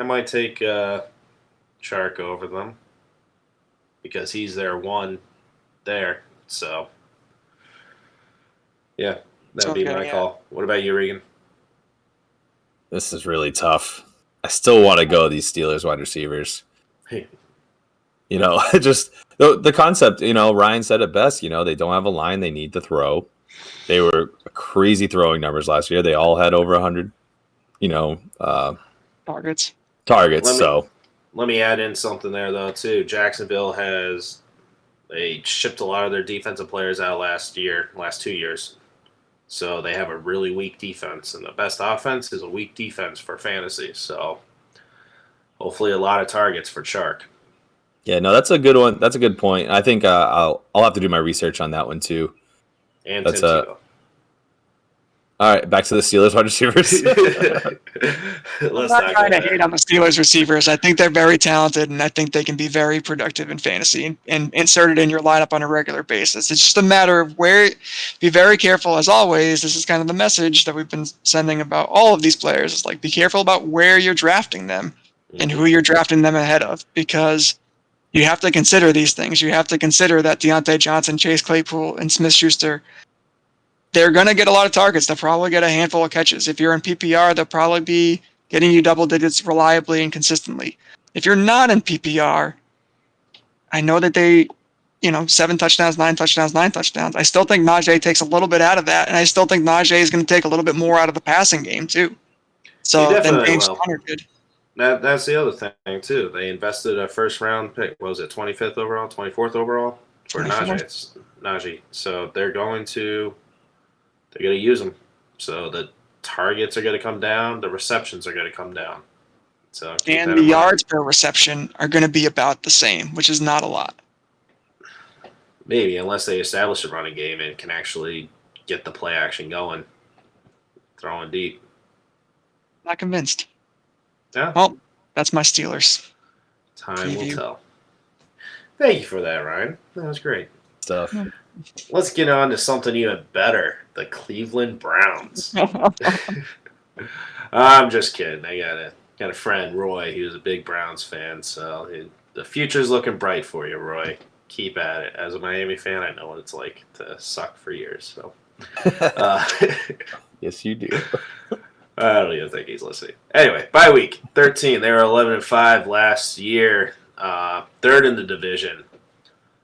might take Chark over them because he's their one there. So yeah, that'd be Okay, my yeah. call. What about you, Regan? This is really tough. I still want to go these Steelers wide receivers. You know, just the concept, Ryan said it best, they don't have a line. They need to throw. They were crazy throwing numbers last year. They all had over 100, Targets. targets. Let me So, let me add in something there though too. Jacksonville they shipped a lot of their defensive players out last 2 years. So they have a really weak defense, and the best offense is a weak defense for fantasy. So hopefully a lot of targets for Chark. yeah, no, that's a good one. That's a good point. I think I'll have to do my research on that one too. And That's Tim Tebow. All right, back to the Steelers wide receivers. I'm Let's not not trying go to hate there. on the Steelers receivers. I think they're very talented, and I think they can be very productive in fantasy and inserted in your lineup on a regular basis. It's just a matter of where. Be very careful, as always. This is kind of the message that we've been sending about all of these players. It's like, be careful about where you're drafting them and who you're drafting them ahead of, because you have to consider these things. You have to consider that Deontay Johnson, Chase Claypool, and Smith-Schuster, they're going to get a lot of targets. They'll probably get a handful of catches. If you're in PPR, they'll probably be getting you double digits reliably and consistently. If you're not in PPR, I know that they, 7 touchdowns, 9 touchdowns, 9 touchdowns. I still think Najee takes a little bit out of that, and I still think Najee is going to take a little bit more out of the passing game too. He So then definitely James will. Conner did. That's the other thing too. They invested a first round pick. What was it, 25th overall, 24th overall for 24. Najee. So they're going to use him. So the targets are going to come down. The receptions are going to come down. So keep And that the in mind. yards per reception are going to be about the same, which is not a lot. Maybe unless they establish a running game and can actually get the play action going, throwing deep. Not convinced. Yeah, Well, that's my Steelers. time will preview. tell. Thank you for that, Ryan. That was great. Stuff. Let's get on to something even better. The Cleveland Browns. I'm just kidding. I got a friend, Roy. He was a big Browns fan, so the future's looking bright for you, Roy. Keep at it. As a Miami fan, I know what it's like to suck for years. So, Yes, you do. I don't even think he's listening. Anyway, bye week 13. They were 11-5 last year, third in the division,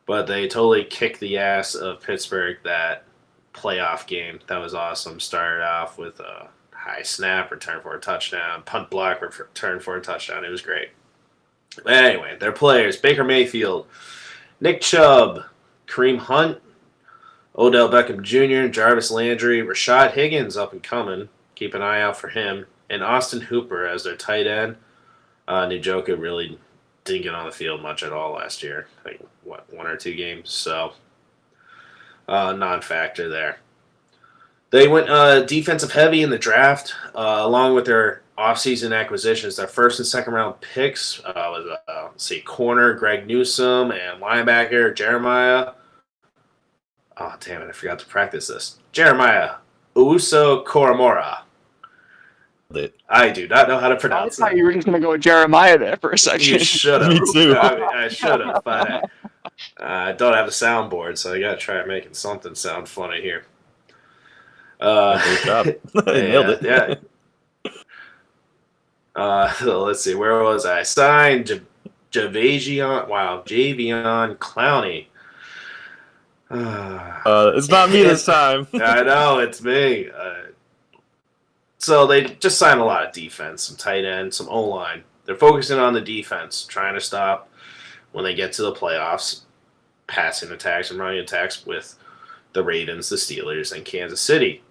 but they totally kicked the ass of Pittsburgh that playoff game. That was awesome. Started off with a high snap, return for a touchdown, punt block, return for a touchdown. It was great. But anyway, their players: Baker Mayfield, Nick Chubb, Kareem Hunt, Odell Beckham Jr., Jarvis Landry, Rashad Higgins up and coming. Keep an eye out for him. And Austin Hooper as their tight end. Njoku really didn't get on the field much at all last year. I think, 1 or 2 games. So, non-factor there. They went defensive heavy in the draft, along with their offseason acquisitions. Their first and second round picks was, corner Greg Newsome and linebacker Jeremiah. Oh, damn it, I forgot to practice this. Jeremiah Uso Koromora. I do not know how to I pronounce thought that. you were just going to go with Jeremiah there for a second. You should have. Me too. I should have, but I don't have a soundboard, so I got to try making something sound funny here. Great job. Nailed it. Yeah. So let's see. Where was I? Signed Javion Clowney. It's not me this time. I know, it's me. So they just signed a lot of defense, some tight end, some O-line. They're focusing on the defense, trying to stop when they get to the playoffs, passing attacks and running attacks with the Ravens, the Steelers, and Kansas City.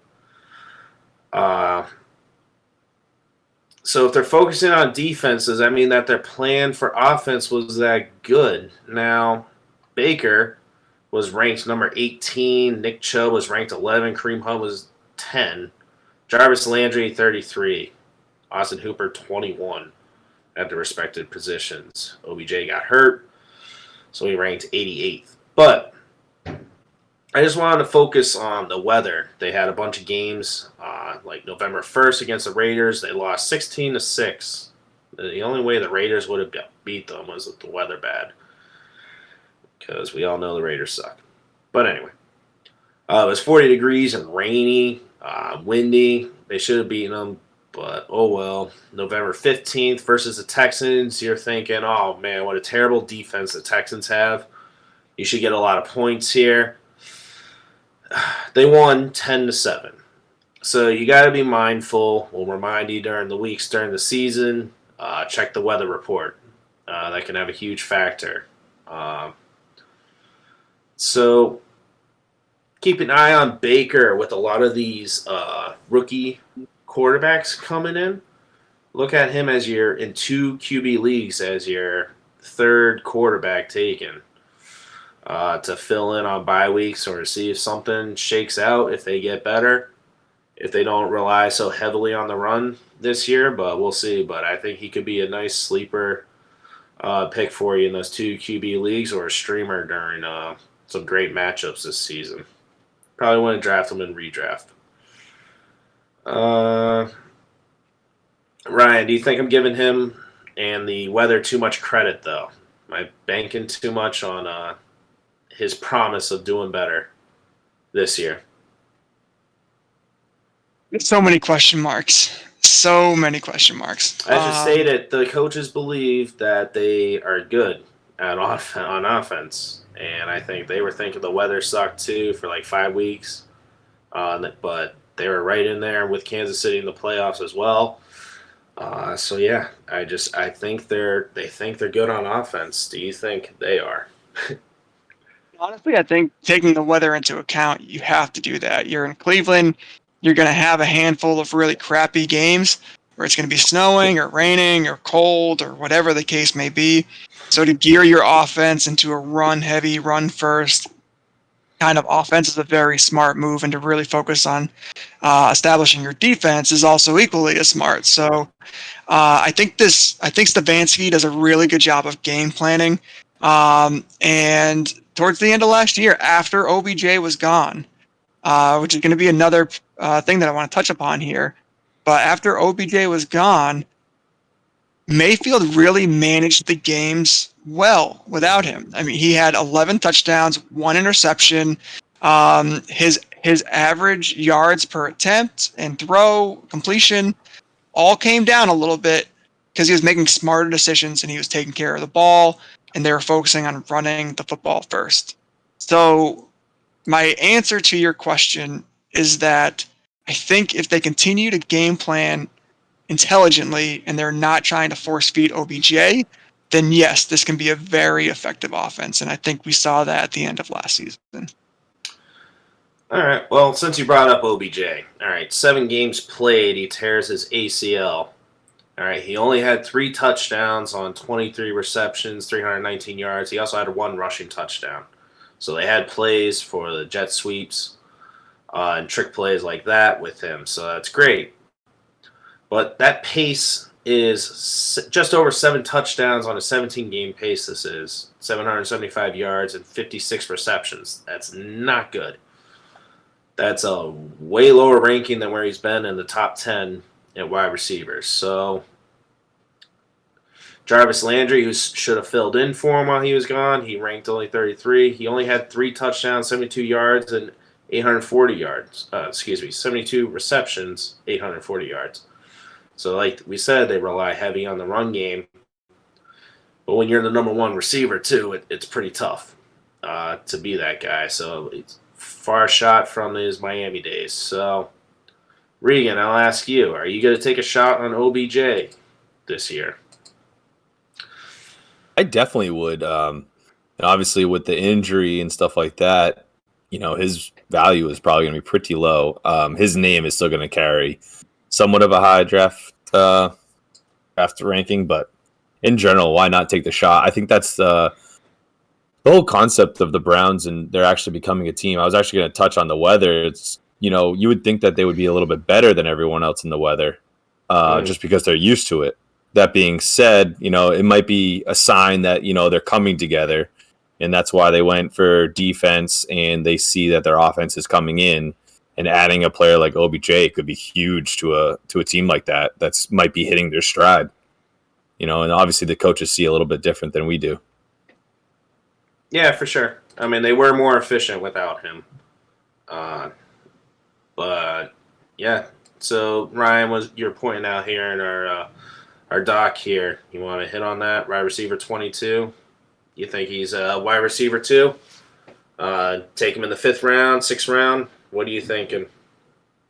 So if they're focusing on defenses, I mean that their plan for offense was that good. Now, Baker was ranked number 18. Nick Chubb was ranked 11. Kareem Hunt was 10. Jarvis Landry, 33. Austin Hooper, 21 at the respective positions. OBJ got hurt, so he ranked 88th. But I just wanted to focus on the weather. They had a bunch of games, like November 1st against the Raiders. They lost 16-6. The only way the Raiders would have beat them was with the weather bad, because we all know the Raiders suck. But anyway, it was 40 degrees and rainy, windy. They should have beaten them, but oh well. November 15th versus the Texans. You're thinking, oh man, what a terrible defense the Texans have. You should get a lot of points here. They won 10-7. So you got to be mindful. We'll remind you during the weeks during the season. Check the weather report. That can have a huge factor. So keep an eye on Baker with a lot of these rookie quarterbacks coming in. Look at him as you're in 2 QB leagues as your third quarterback taken. To fill in on bye weeks or to see if something shakes out, if they get better, if they don't rely so heavily on the run this year, but we'll see. But I think he could be a nice sleeper pick for you in those 2 QB leagues or a streamer during some great matchups this season. Probably want to draft him in redraft. Ryan, do you think I'm giving him and the weather too much credit, though? Am I banking too much on his promise of doing better this year? So many question marks. So many question marks. As you stated, the coaches believe that they are good on offense. And I think they were thinking the weather sucked too for like 5 weeks. But they were right in there with Kansas City in the playoffs as well. So yeah, I think they think they're good on offense. Do you think they are? Honestly, I think taking the weather into account, you have to do that. You're in Cleveland, you're going to have a handful of really crappy games where it's going to be snowing or raining or cold or whatever the case may be. So to gear your offense into a run-heavy, run-first kind of offense is a very smart move, and to really focus on establishing your defense is also equally as smart. So I think Stefanski does a really good job of game planning. And towards the end of last year, after OBJ was gone, which is going to be another thing that I want to touch upon here, but after OBJ was gone, Mayfield really managed the games well without him. I mean, he had 11 touchdowns, 1 interception. His average yards per attempt and throw completion all came down a little bit because he was making smarter decisions and he was taking care of the ball, and they were focusing on running the football first. So my answer to your question is that I think if they continue to game plan intelligently and they're not trying to force feed OBJ, then yes, this can be a very effective offense. And I think we saw that at the end of last season. All right. Well, since you brought up OBJ, all right, 7 games played, he tears his ACL. All right, he only had 3 touchdowns on 23 receptions, 319 yards. He also had 1 rushing touchdown. So they had plays for the jet sweeps and trick plays like that with him. So that's great. But that pace is just over 7 touchdowns on a 17-game pace. This is 775 yards and 56 receptions. That's not good. That's a way lower ranking than where he's been in the top 10 at wide receivers. So Jarvis Landry, who should have filled in for him while he was gone, he ranked only 33. He only had 3 touchdowns, 72 yards, and 840 yards. 72 receptions, 840 yards. So like we said, they rely heavy on the run game. But when you're the number 1 receiver, too, it's pretty tough to be that guy. So it's far shot from his Miami days. So Regan, I'll ask you: are you going to take a shot on OBJ this year? I definitely would. And obviously, with the injury and stuff like that, his value is probably going to be pretty low. His name is still going to carry somewhat of a high draft ranking, but in general, why not take the shot? I think that's the whole concept of the Browns and they're actually becoming a team. I was actually going to touch on the weather. It's you would think that they would be a little bit better than everyone else in the weather, just because they're used to it. That being said, it might be a sign that they're coming together, and that's why they went for defense, and they see that their offense is coming in, and adding a player like OBJ could be huge to a team like that. That's might be hitting their stride. And obviously the coaches see a little bit different than we do. Yeah, for sure. I mean, they were more efficient without him. But yeah. So Ryan, you're pointing out here in our doc here. You want to hit on that? Wide receiver 22. You think he's a wide receiver 2? Take him in the 5th round, 6th round. What are you thinking?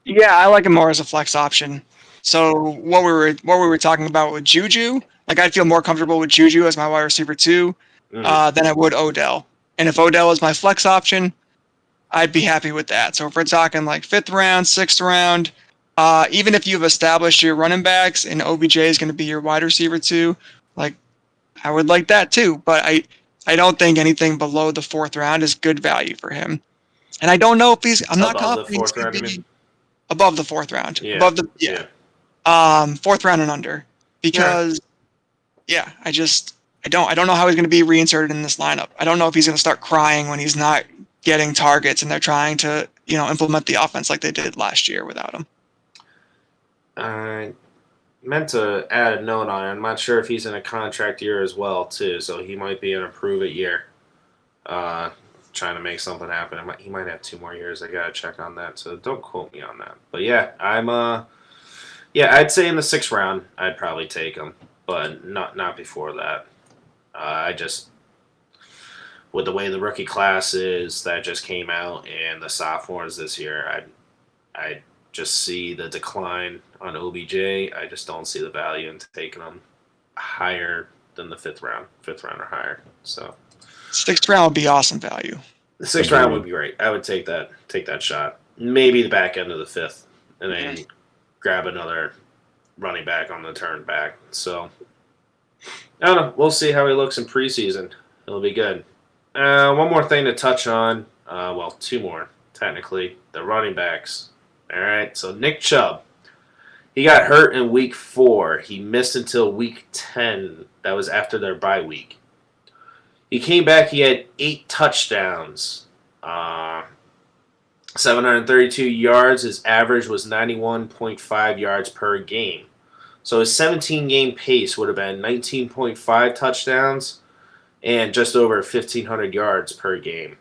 Yeah, I like him more as a flex option. So what we were talking about with Juju, like I'd feel more comfortable with Juju as my wide receiver 2 than I would Odell. And if Odell is my flex option, I'd be happy with that. So if we're talking like 5th round, 6th round, even if you've established your running backs and OBJ is going to be your wide receiver 2, like I would like that too. But I don't think anything below the 4th round is good value for him. And I don't know if I'm not confident he's going to be above the 4th round. Yeah. Above the 4th round and under. Because I don't know how he's going to be reinserted in this lineup. I don't know if he's going to start crying when he's not getting targets and they're trying to, implement the offense like they did last year without him. I meant to add a note on it. I'm not sure if he's in a contract year as well, too, so he might be in a prove-it year. Trying to make something happen. He might have 2 more years. I got to check on that, so don't quote me on that. But yeah, I'd say in the 6th round, I'd probably take him, but not before that. With the way the rookie class is that just came out and the sophomores this year, I just see the decline on OBJ. I just don't see the value in taking him higher than the 5th round or higher. So 6th round would be awesome value. The 6th round would be great. I would take that shot. Maybe the back end of the 5th, and then grab another running back on the turn back. So I don't know. We'll see how he looks in preseason. It'll be good. One more thing to touch on. 2 more, technically. The running backs. All right, so Nick Chubb. He got hurt in week 4. He missed until week 10. That was after their bye week. He came back. He had 8 touchdowns. 732 yards. His average was 91.5 yards per game. So his 17-game pace would have been 19.5 touchdowns and just over 1,500 yards per game.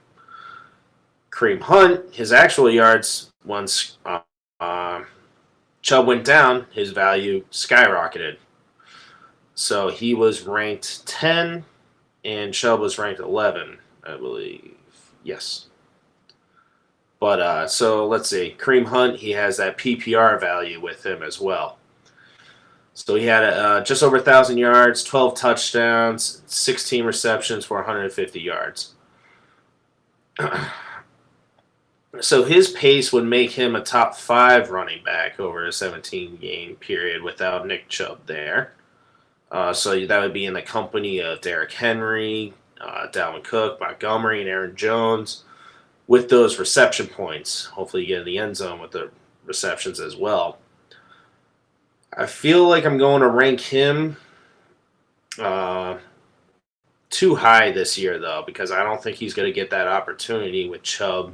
Kareem Hunt, his actual yards, once Chubb went down, his value skyrocketed. So he was ranked 10, and Chubb was ranked 11, I believe. Yes. But so let's see. Kareem Hunt, he has that PPR value with him as well. So he had just over 1,000 yards, 12 touchdowns, 16 receptions for 150 yards. So his pace would make him a top 5 running back over a 17-game period without Nick Chubb there. So that would be in the company of Derrick Henry, Dalvin Cook, Montgomery, and Aaron Jones with those reception points. Hopefully you get in the end zone with the receptions as well. I feel like I'm going to rank him too high this year, though, because I don't think he's going to get that opportunity with Chubb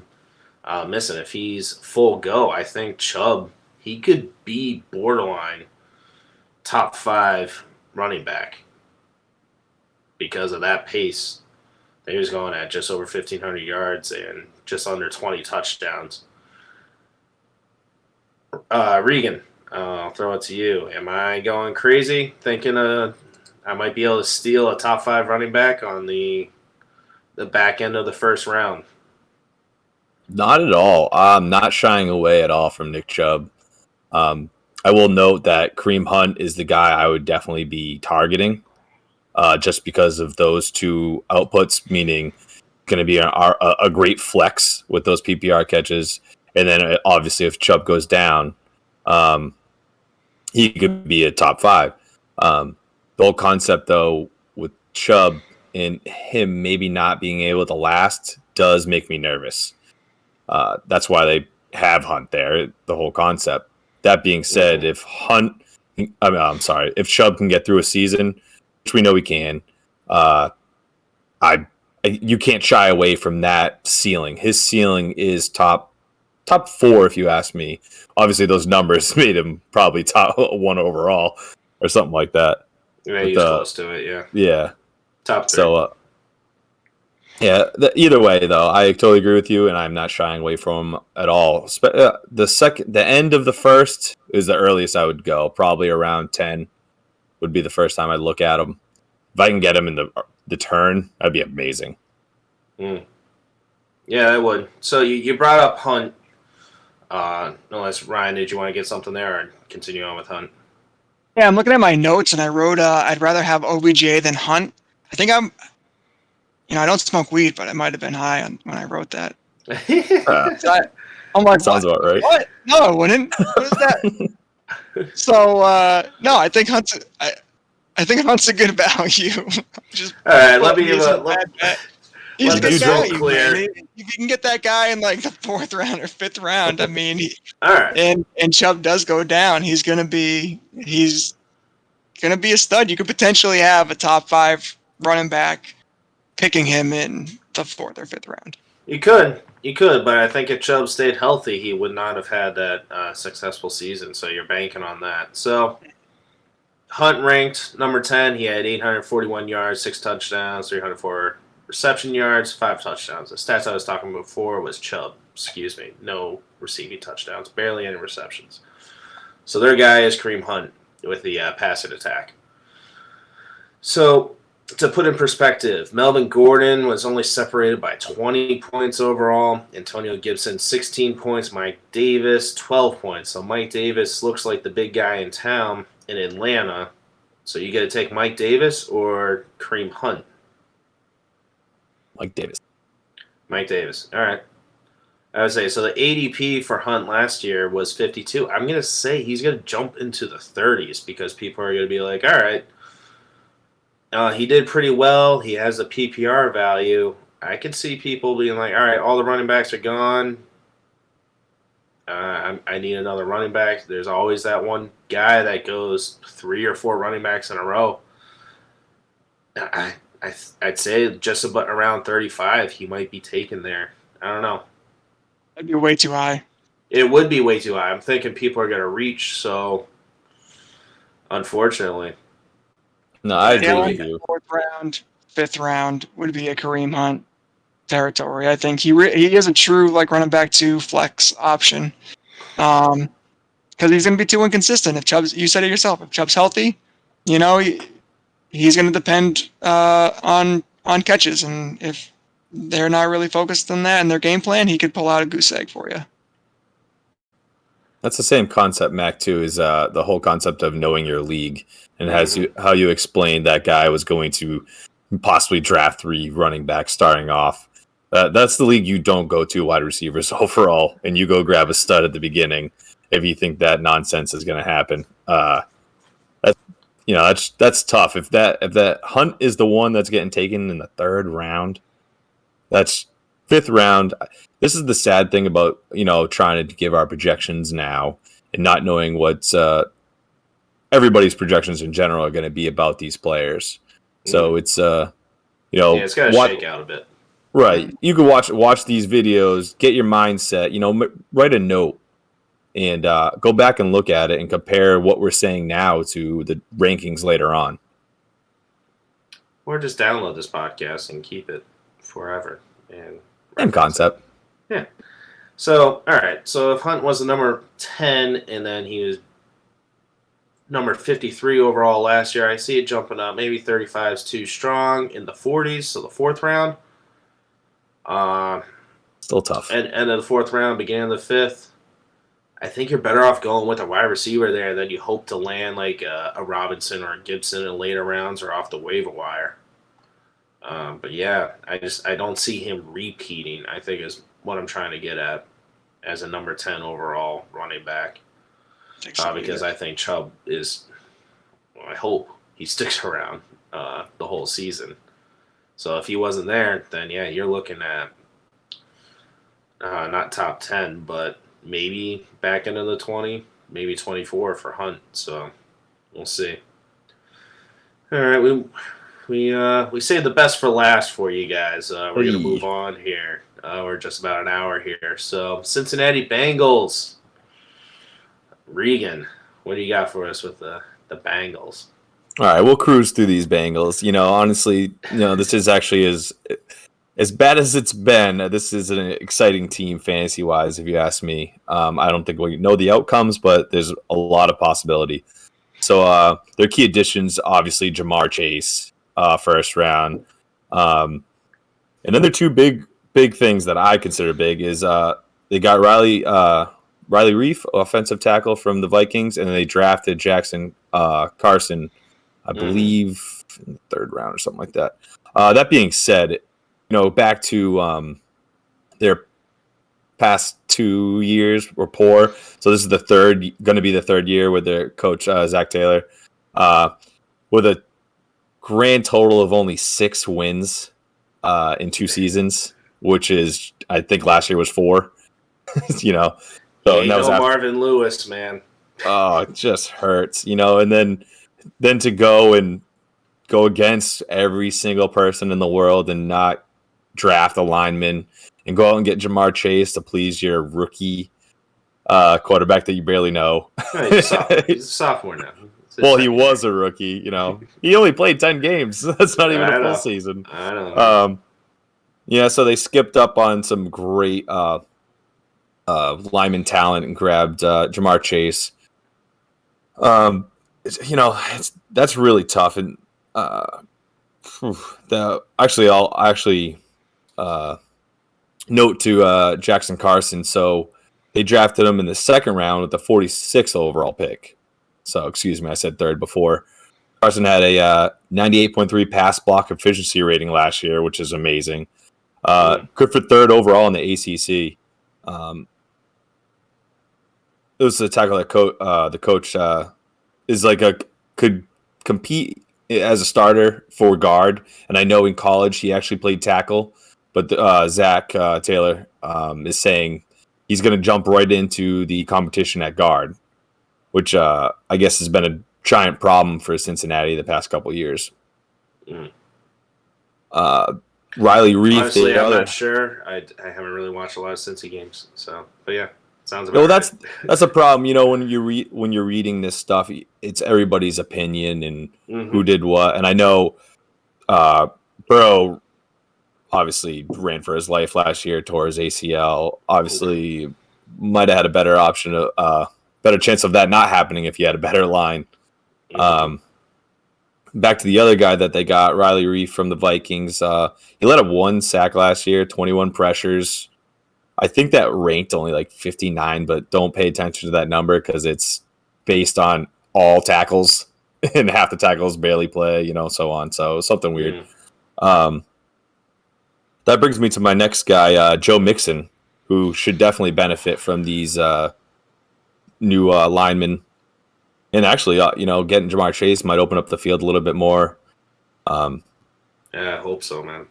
missing. If he's full go, I think Chubb, he could be borderline top 5 running back because of that pace. He was going at just over 1,500 yards and just under 20 touchdowns. Regan, I'll throw it to you. Am I going crazy thinking I might be able to steal a top 5 running back on the back end of the 1st round? Not at all. I'm not shying away at all from Nick Chubb. I will note that Kareem Hunt is the guy I would definitely be targeting, just because of those two outputs, meaning going to be a great flex with those PPR catches. And then obviously if Chubb goes down, he could be a top 5. The whole concept, though, with Chubb and him maybe not being able to last does make me nervous. That's why they have Hunt there, the whole concept. That being said, if Chubb can get through a season, which we know he can, you can't shy away from that ceiling. His ceiling is top 4, if you ask me. Obviously, those numbers made him probably top 1 overall or something like that. Yeah, he's close to it. Yeah. Yeah. Top 3. So, either way, though, I totally agree with you, and I'm not shying away from him at all. The end of the first is the earliest I would go. Probably around 10 would be the first time I'd look at him. If I can get him in the turn, that'd be amazing. Yeah, it would. So you brought up Hunt. Unless, Ryan, did you want to get something there or continue on with Hunt? Yeah, I'm looking at my notes, and I wrote I'd rather have OBJ than Hunt. I think I don't smoke weed, but I might have been high when I wrote that. I'm like, sounds about right. What? No, I wouldn't. What is that? So, no, I think Hunt's a good value. All right, let me He's a good value, clear. man. You can get that guy in like the 4th round or 5th round. I mean, all right. And Chubb does go down. He's gonna be a stud. You could potentially have a top 5 running back picking him in the 4th or 5th round. You could, but I think if Chubb stayed healthy, he would not have had that successful season. So you're banking on that. So Hunt ranked number 10. He had 841 yards, 6 touchdowns, 304 reception yards, 5 touchdowns. The stats I was talking about before was Chubb. No receiving touchdowns, barely any receptions. So their guy is Kareem Hunt with the passing attack. So to put in perspective, Melvin Gordon was only separated by 20 points overall. Antonio Gibson, 16 points. Mike Davis, 12 points. So Mike Davis looks like the big guy in town in Atlanta. So you got to take Mike Davis or Kareem Hunt? Mike Davis. All right. I would say, so the ADP for Hunt last year was 52. I'm going to say he's going to jump into the 30s because people are going to be like, all right, he did pretty well. He has a PPR value. I can see people being like, all right, all the running backs are gone. I need another running back. There's always that one guy that goes 3 or 4 running backs in a row. I'd say just about around 35, he might be taken there. I don't know. That'd be way too high. It would be way too high. I'm thinking people are going to reach, so unfortunately. No, I agree with you. 4th round, 5th round would be a Kareem Hunt territory. I think he is a true running back 2 flex option, because he's going to be too inconsistent. If Chubb's, you said it yourself, if Chubb's healthy, he's going to depend on catches, and if they're not really focused on that in their game plan, he could pull out a goose egg for you. That's the same concept, Mac, too, is the whole concept of knowing your league, and how you explained that guy was going to possibly draft 3 running backs starting off. That's the league you don't go to wide receivers overall, and you go grab a stud at the beginning if you think that nonsense is going to happen. That's tough. If that Hunt is the one that's getting taken in the 3rd round, that's 5th round. This is the sad thing about trying to give our projections now and not knowing what everybody's projections in general are going to be about these players. So it's it's got to shake out a bit. Right. You can watch these videos, get your mindset. Write a note. And go back and look at it and compare what we're saying now to the rankings later on. Or just download this podcast and keep it forever. Same concept. Yeah. So, all right. So if Hunt was the number 10 and then he was number 53 overall last year, I see it jumping up. Maybe 35 is too strong in the 40s, so the 4th round. Still tough. End of the 4th round, beginning of the 5th. I think you're better off going with a wide receiver there than you hope to land like a Robinson or a Gibson in later rounds or off the waiver wire. But yeah, I don't see him repeating, I think is what I'm trying to get at as a number 10 overall running back. Because I think Chubb is, well, I hope he sticks around the whole season. So if he wasn't there, then yeah, you're looking at not top 10, but maybe back into the 20, maybe 24 for Hunt. So we'll see. All right, we saved the best for last for you guys. We're gonna move on here. We're just about an hour here. So Cincinnati Bengals. Regan, what do you got for us with the Bengals? All right, we'll cruise through these Bengals. Honestly, this is actually as bad as it's been. This is an exciting team fantasy-wise, if you ask me. I don't think we know the outcomes, but there's a lot of possibility. So their key additions, obviously, Jamar Chase, first round. And then their two big things that I consider big is they got Riley Reef, offensive tackle from the Vikings, and then they drafted Jackson Carson, I believe, in the third round or something like that. That being said, back to their past 2 years were poor. So this is going to be the third year with their coach, Zach Taylor, with a grand total of only 6 wins in 2 seasons, which is, I think last year was 4, So that was Marvin Lewis, man. Oh, it just hurts, and then to go against every single person in the world and not draft a lineman and go out and get Jamar Chase to please your rookie quarterback that you barely know. No, he's a sophomore now. Well, he was a rookie, He only played 10 games. That's not even a full season. I don't know. So they skipped up on some great lineman talent and grabbed Jamar Chase. That's really tough. And I'll note to Jackson Carson. So they drafted him in the second round with the 46th overall pick. So, excuse me, I said third before. Carson had a 98.3 pass block efficiency rating last year, which is amazing. Good for third overall in the ACC. It was the tackle that the coach is could compete as a starter for guard. And I know in college he actually played tackle, but Zach Taylor is saying he's going to jump right into the competition at guard, which I guess has been a giant problem for Cincinnati the past couple of years. Riley Reef. Honestly, I'm not sure. I haven't really watched a lot of Cincy games, but yeah, sounds about well, right. that's a problem. When you're reading this stuff, it's everybody's opinion and who did what. And I know Burrow obviously ran for his life last year, tore his ACL. Obviously, might have had a better option, better chance of that not happening if he had a better line. Back to the other guy that they got, Riley Reef from the Vikings. He let up 1 sack last year, 21 pressures. I think that ranked only like 59, but don't pay attention to that number because it's based on all tackles, and half the tackles barely play, so on. So something weird. That brings me to my next guy, Joe Mixon, who should definitely benefit from these new linemen. And actually, getting Jamar Chase might open up the field a little bit more. Yeah, I hope so, man.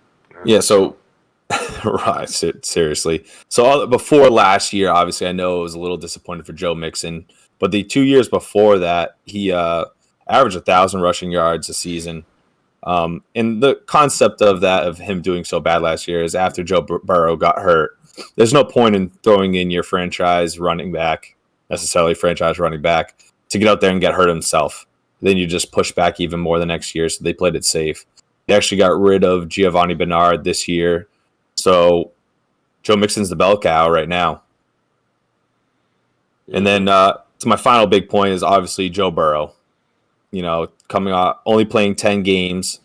Right, seriously. So before last year, obviously, I know it was a little disappointed for Joe Mixon. But the 2 years before that, he averaged 1,000 rushing yards a season. And the concept of him doing so bad last year is after Joe Burrow got hurt, there's no point in throwing in your franchise running back, to get out there and get hurt himself. Then you just push back even more the next year, so they played it safe. They actually got rid of Giovanni Bernard this year. So Joe Mixon's the bell cow right now. And then to my final big point is obviously Joe Burrow. Coming out, only playing 10 games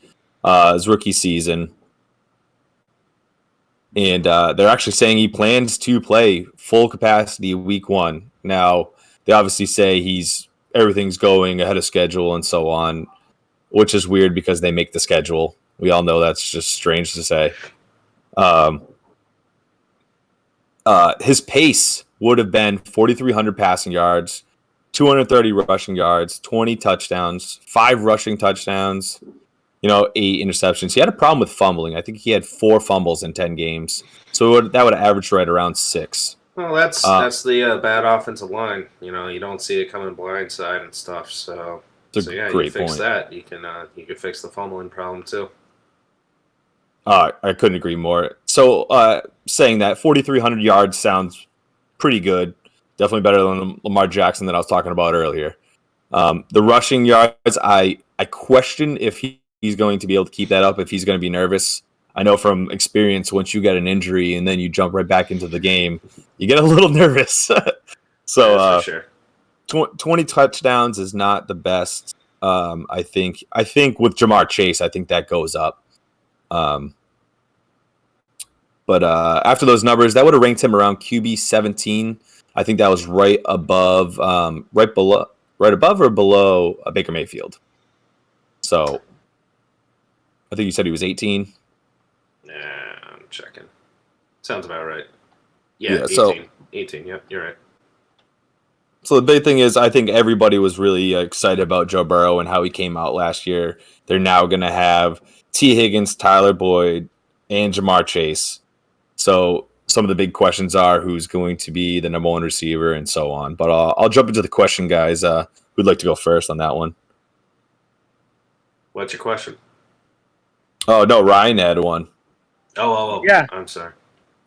his rookie season. And they're actually saying he plans to play full capacity week 1 Now, they obviously say everything's going ahead of schedule and so on, which is weird because they make the schedule. We all know that's just strange to say. His pace would have been 4,300 passing yards, 230 rushing yards, 20 touchdowns, 5 rushing touchdowns, 8 interceptions. He had a problem with fumbling. I think he had 4 fumbles in 10 games. So that would have averaged right around 6. Well, that's the bad offensive line. You don't see it coming blindside and stuff. So yeah, great you fix point. that. You can fix the fumbling problem too. I couldn't agree more. So saying that 4,300 yards sounds pretty good. Definitely better than Lamar Jackson that I was talking about earlier. The rushing yards, I question if he's going to be able to keep that up, if he's going to be nervous. I know from experience, once you get an injury and then you jump right back into the game, you get a little nervous. So sure. 20 touchdowns is not the best. I think with Jamar Chase, I think that goes up. But after those numbers, that would have ranked him around QB 17. I think that was right above or below Baker Mayfield. So I think you said he was 18. Yeah, I'm checking. Sounds about right. Yeah, 18. So 18. Yep, you're right. So the big thing is, I think everybody was really excited about Joe Burrow and how he came out last year. They're now going to have T. Higgins, Tyler Boyd, and Jamar Chase. So some of the big questions are who's going to be the number 1 receiver and so on. But I'll jump into the question, guys. Who'd like to go first on that one? What's your question? Oh, no, Ryan had one. Oh, yeah. I'm sorry.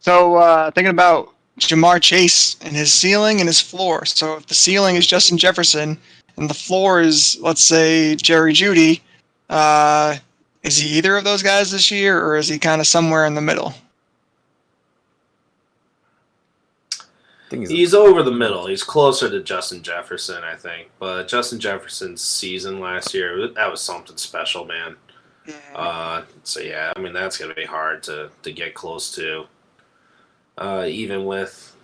So thinking about Jamar Chase and his ceiling and his floor. So if the ceiling is Justin Jefferson and the floor is, let's say, Jerry Jeudy, is he either of those guys this year, or is he kind of somewhere in the middle? He's over the middle. He's closer to Justin Jefferson, I think. But Justin Jefferson's season last year, that was something special, man. So, yeah, I mean, that's going to be hard to get close to. Even with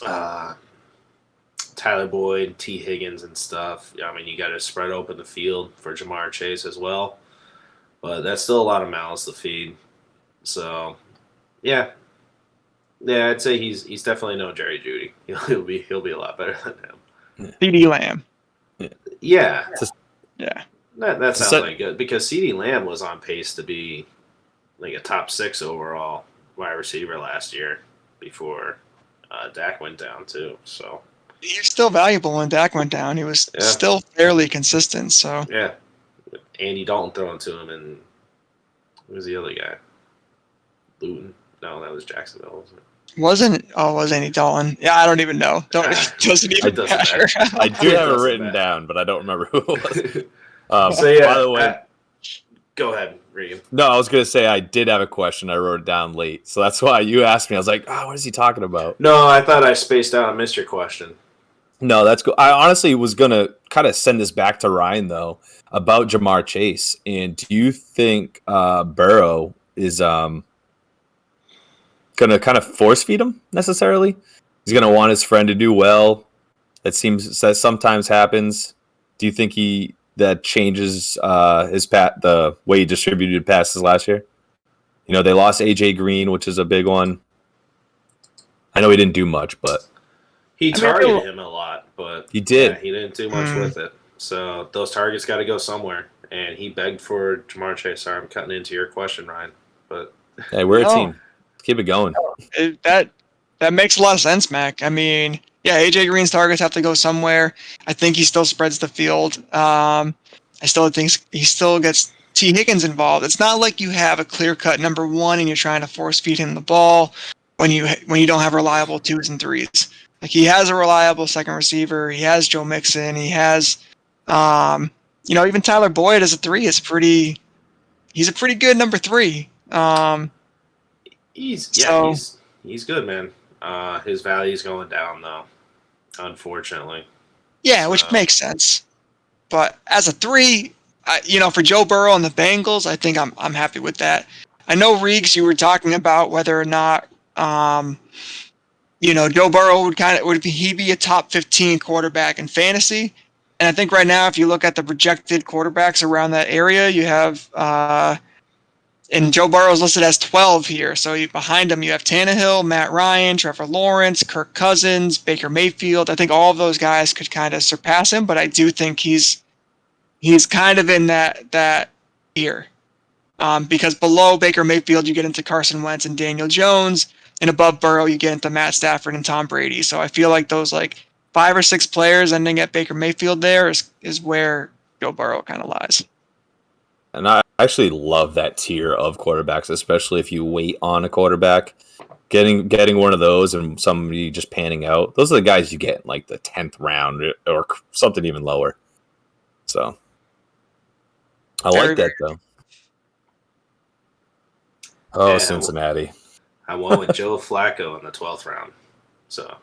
Tyler Boyd, T. Higgins, and stuff. I mean, you got to spread open the field for Jamar Chase as well. But that's still a lot of mouths to feed. So, yeah. Yeah, I'd say he's definitely no Jerry Jeudy. He'll be a lot better than him. CeeDee Lamb. Yeah. Yeah. That sounds like good because CeeDee Lamb was on pace to be like a top 6 overall wide receiver last year before Dak went down too. So he was still valuable when Dak went down. He was still fairly consistent. So yeah, Andy Dalton throwing to him, and who was the other guy? Luton. No, that was Jacksonville, wasn't it? Was Andy Dalton? Yeah, I don't even know. Doesn't even matter. I do have it written down, but I don't remember who it was. So yeah, by the way, go ahead, Regan. No, I was going to say I did have a question. I wrote it down late. So that's why you asked me. I was like, what is he talking about? No, I thought I spaced out and missed your question. No, that's cool. I honestly was going to kind of send this back to Ryan, though, about Jamar Chase. And do you think Burrow is going to kind of force feed him necessarily? He's going to want his friend to do well. That sometimes happens. Do you think that changes the way he distributed passes last year? They lost AJ Green, which is a big one. I know he didn't do much, but he targeted him a lot, but he did. Yeah, he didn't do much with it. So those targets got to go somewhere, and he begged for Jamar Chase. Sorry, I'm cutting into your question, Ryan, but hey, we're a team. Keep it going. That makes a lot of sense, Mac. I mean, yeah, AJ Green's targets have to go somewhere. I think he still spreads the field. I still think he still gets T. Higgins involved. It's not like you have a clear-cut number 1 and you're trying to force feed him the ball when you don't have reliable 2s and 3s. Like, he has a reliable second receiver. He has Joe Mixon. He has, even Tyler Boyd as a 3 is he's a pretty good number 3. He's good, man. His value's going down though, unfortunately. Yeah, which makes sense. But as a 3, for Joe Burrow and the Bengals, I think I'm happy with that. I know, Reeks, you were talking about whether or not Joe Burrow would he be a top 15 quarterback in fantasy? And I think right now, if you look at the projected quarterbacks around that area, you have and Joe Burrow is listed as 12 here. So behind him, you have Tannehill, Matt Ryan, Trevor Lawrence, Kirk Cousins, Baker Mayfield. I think all of those guys could kind of surpass him, but I do think he's kind of in that tier. Because below Baker Mayfield, you get into Carson Wentz and Daniel Jones, and above Burrow, you get into Matt Stafford and Tom Brady. So I feel like those 5 or 6 players ending at Baker Mayfield there is where Joe Burrow kind of lies. And I actually love that tier of quarterbacks, especially if you wait on a quarterback. Getting one of those and somebody just panning out, those are the guys you get in the 10th round or something even lower. So I like that, though. Oh, yeah, Cincinnati. I went with Joe Flacco in the 12th round. So.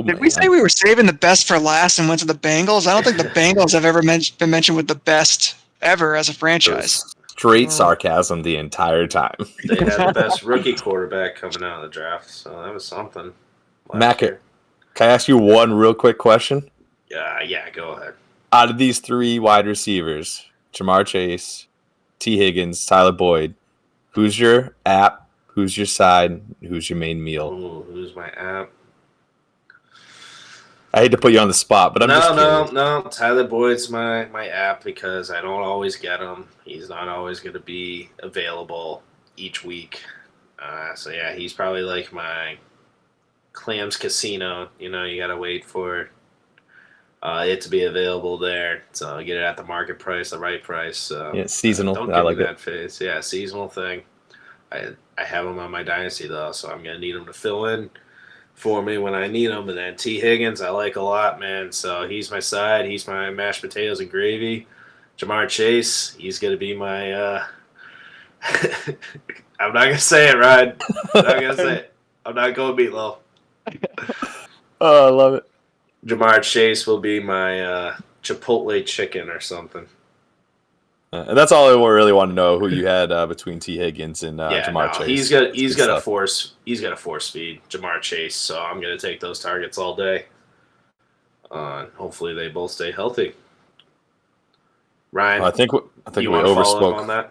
Did we say we were saving the best for last and went to the Bengals? I don't think the Bengals have ever been mentioned with the best ever as a franchise. Straight sarcasm the entire time. They had the best rookie quarterback coming out of the draft, so that was something. Mac, can I ask you one real quick question? Yeah, go ahead. Out of these 3 wide receivers, Jamar Chase, T. Higgins, Tyler Boyd, who's your app? Who's your side? Who's your main meal? Ooh, who's my app? I hate to put you on the spot, but I'm just curious. No. Tyler Boyd's my app because I don't always get him. He's not always going to be available each week. So yeah, he's probably like my Clams Casino. You got to wait for it to be available there. So get it at the market price, the right price. So seasonal. Don't give me that phase. Yeah, seasonal thing. I have him on my dynasty though, so I'm going to need him to fill in for me when I need him. And then T. Higgins, I like a lot, man. So he's my side. He's my mashed potatoes and gravy. Jamar Chase, he's going to be my I'm not going to say it, Ryan. I'm not going to say it. I'm not going meatloaf. Oh, I love it. Jamar Chase will be my Chipotle chicken or something. And that's all I really want to know, who you had between T. Higgins and Jamar Chase. He's got a force feed, Jamar Chase, so I'm gonna take those targets all day. Hopefully they both stay healthy. Ryan, I think we overspoke on that.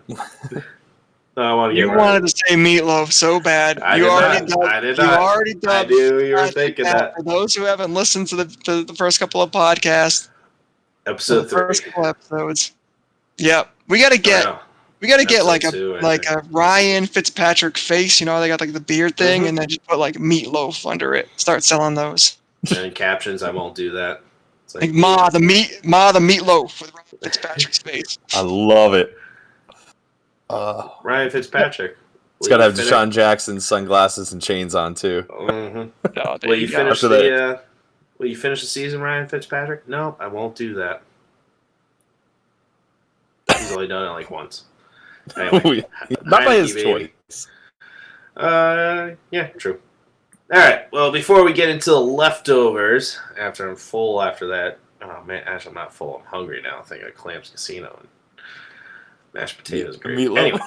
No, I want to You wanted to say meatloaf so bad. I did not. I knew you were thinking that. For those who haven't listened to the first couple of podcasts, episode 3. First couple episodes. Yep. We gotta get like a Ryan Fitzpatrick face, they got the beard thing, and then just put meatloaf under it. Start selling those. And captions, I won't do that. It's like Ma the meatloaf with Ryan Fitzpatrick's face. I love it. Ryan Fitzpatrick. It's gotta have Deshaun Jackson's sunglasses and chains on too. Mm-hmm. Will you finish the season, Ryan Fitzpatrick? No, I won't do that. He's only done it once. Anyway, not by his choice. Yeah, true. All right. Well, before we get into the leftovers, after I'm full after that. Oh man, actually, I'm not full. I'm hungry now. I think of Clams Casino and mashed potatoes. Meatloaf.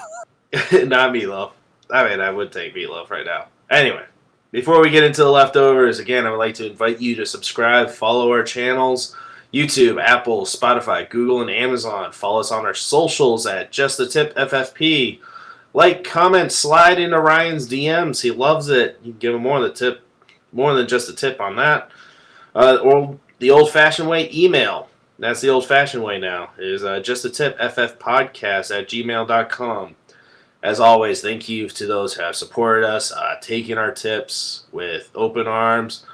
Anyway, not meatloaf. I mean, I would take meatloaf right now. Anyway, before we get into the leftovers, again, I would like to invite you to subscribe, follow our channels. YouTube, Apple, Spotify, Google, and Amazon. Follow us on our socials at Just the Tip FFP. Like, comment, slide into Ryan's DMs. He loves it. You can give him more than just a tip on that. Or the old-fashioned way, email. That's the old-fashioned way now. Is Just the Tip FFpodcast at gmail.com. As always, thank you to those who have supported us, taking our tips with open arms,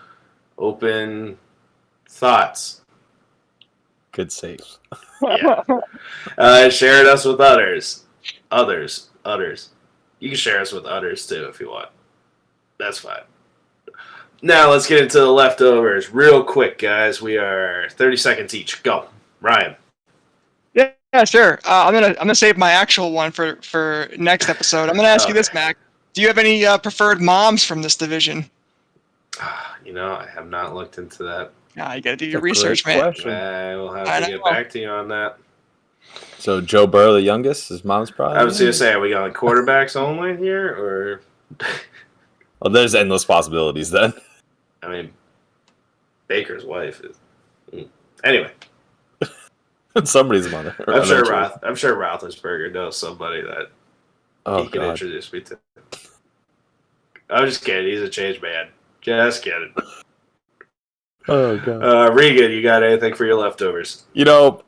open thoughts. Good save. Yeah. Sharing us with others. You can share us with others too if you want. That's fine. Now let's get into the leftovers real quick, guys. We are 30 seconds each. Go, Ryan. Yeah, sure. I'm gonna save my actual one for next episode. I'm gonna ask you this, Mac. Do you have any preferred moms from this division? I have not looked into that. You gotta do your research, man. I will have to get back to you on that. So Joe Burrow, the youngest, his mom's probably. I was gonna say, are we going quarterbacks only here, or? Well, there's endless possibilities then. I mean, Baker's wife is. Anyway, Somebody's mother. I'm sure Roethlisberger knows somebody that Oh he can God. introduce me to. I'm just kidding. He's a changed man. Just kidding. Oh God. Regan, you got anything for your leftovers? You know,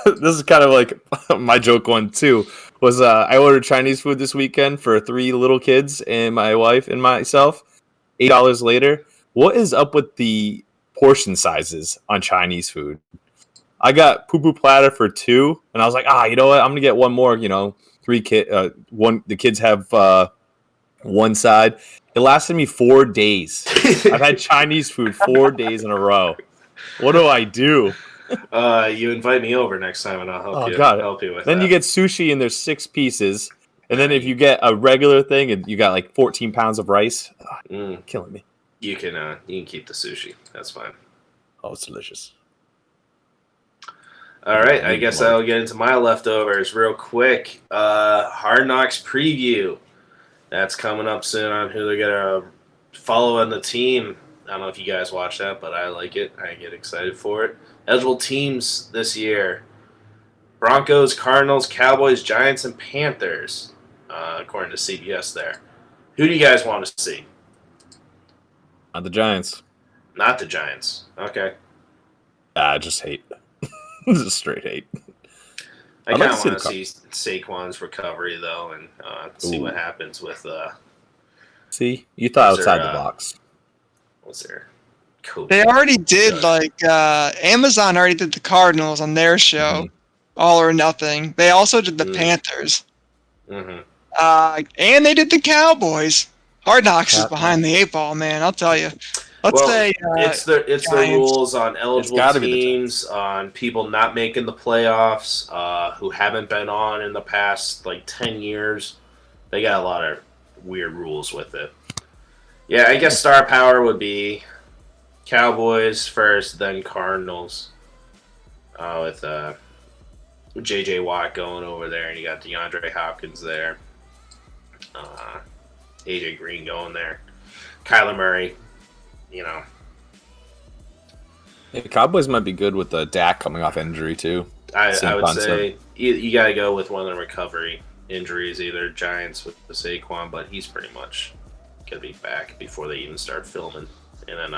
this is kind of like my joke one too. Was I ordered Chinese food this weekend for 3 little kids and my wife and myself. $8 later. What is up with the portion sizes on Chinese food? I got poo poo platter for 2, and I was like, you know what? I'm gonna get one more. You know, 3 one. The kids have one side. It lasted me 4 days. I've had Chinese food 4 days in a row. What do I do? You invite me over next time, and I'll help you with then that. you get sushi, and there's 6 pieces. And then if you get a regular thing, and you got like 14 pounds of rice, killing me. You can keep the sushi. That's fine. Oh, it's delicious. All right, I guess I'll get into my leftovers real quick. Hard Knocks preview. That's coming up soon on who they're going to follow on the team. I don't know if you guys watch that, but I like it. I get excited for it. Eligible teams this year: Broncos, Cardinals, Cowboys, Giants, and Panthers, according to CBS there. Who do you guys want to see? Not the Giants. Not the Giants. Okay. Just hate. Just straight hate. I kind of want to see Saquon's recovery, though, and see what happens with... See? You thought outside the box. What's their coach? They already did, Amazon already did the Cardinals on their show, All or Nothing. They also did the Panthers. Mm-hmm. And they did the Cowboys. Hard Knocks is behind the 8 ball, man, I'll tell you. It's the rules on eligible teams, on people not making the playoffs, who haven't been on in the past 10 years. They got a lot of weird rules with it. Yeah, I guess star power would be Cowboys first, then Cardinals, with J.J. Watt going over there, and you got DeAndre Hopkins there, A.J. Green going there, Kyler Murray. You know, the Cowboys might be good with the Dak coming off injury too. I would say you got to go with one of the recovery injuries, either Giants with the Saquon, but he's pretty much gonna be back before they even start filming. And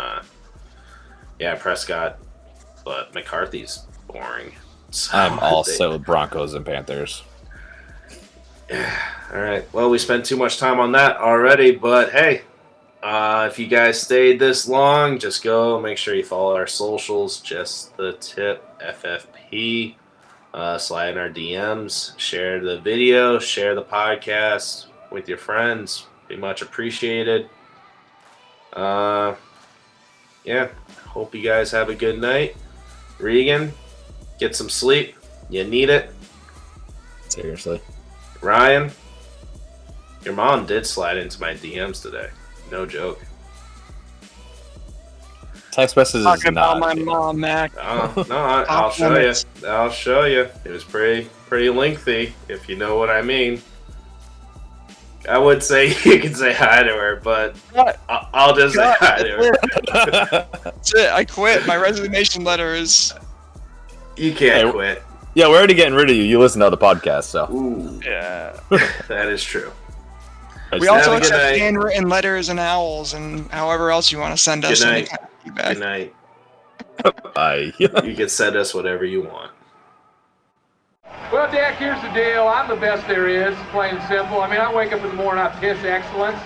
then Prescott, but McCarthy's boring. So I'm also Broncos and Panthers. All right. Well, we spent too much time on that already, but hey. If you guys stayed this long, just go make sure you follow our socials. Just the tip, FFP. Slide in our DMs. Share the video. Share the podcast with your friends. Be much appreciated. Hope you guys have a good night. Regan, get some sleep. You need it. Seriously. Ryan, your mom did slide into my DMs today. No joke. Text messages Talking is not about my mom, Mac. I'll show you. I'll show you. It was pretty lengthy, if you know what I mean. I would say you can say hi to her, but I'll just say hi to her. That's it. I quit. My resignation letter is... You can't quit. Yeah, we're already getting rid of you. You listen to other podcasts, so. Ooh. Yeah. That is true. We also accept handwritten letters and owls and however else you want to send us. Good night. Bye. You can send us whatever you want. Well, Dak, here's the deal. I'm the best there is, plain and simple. I mean, I wake up in the morning, I piss excellence.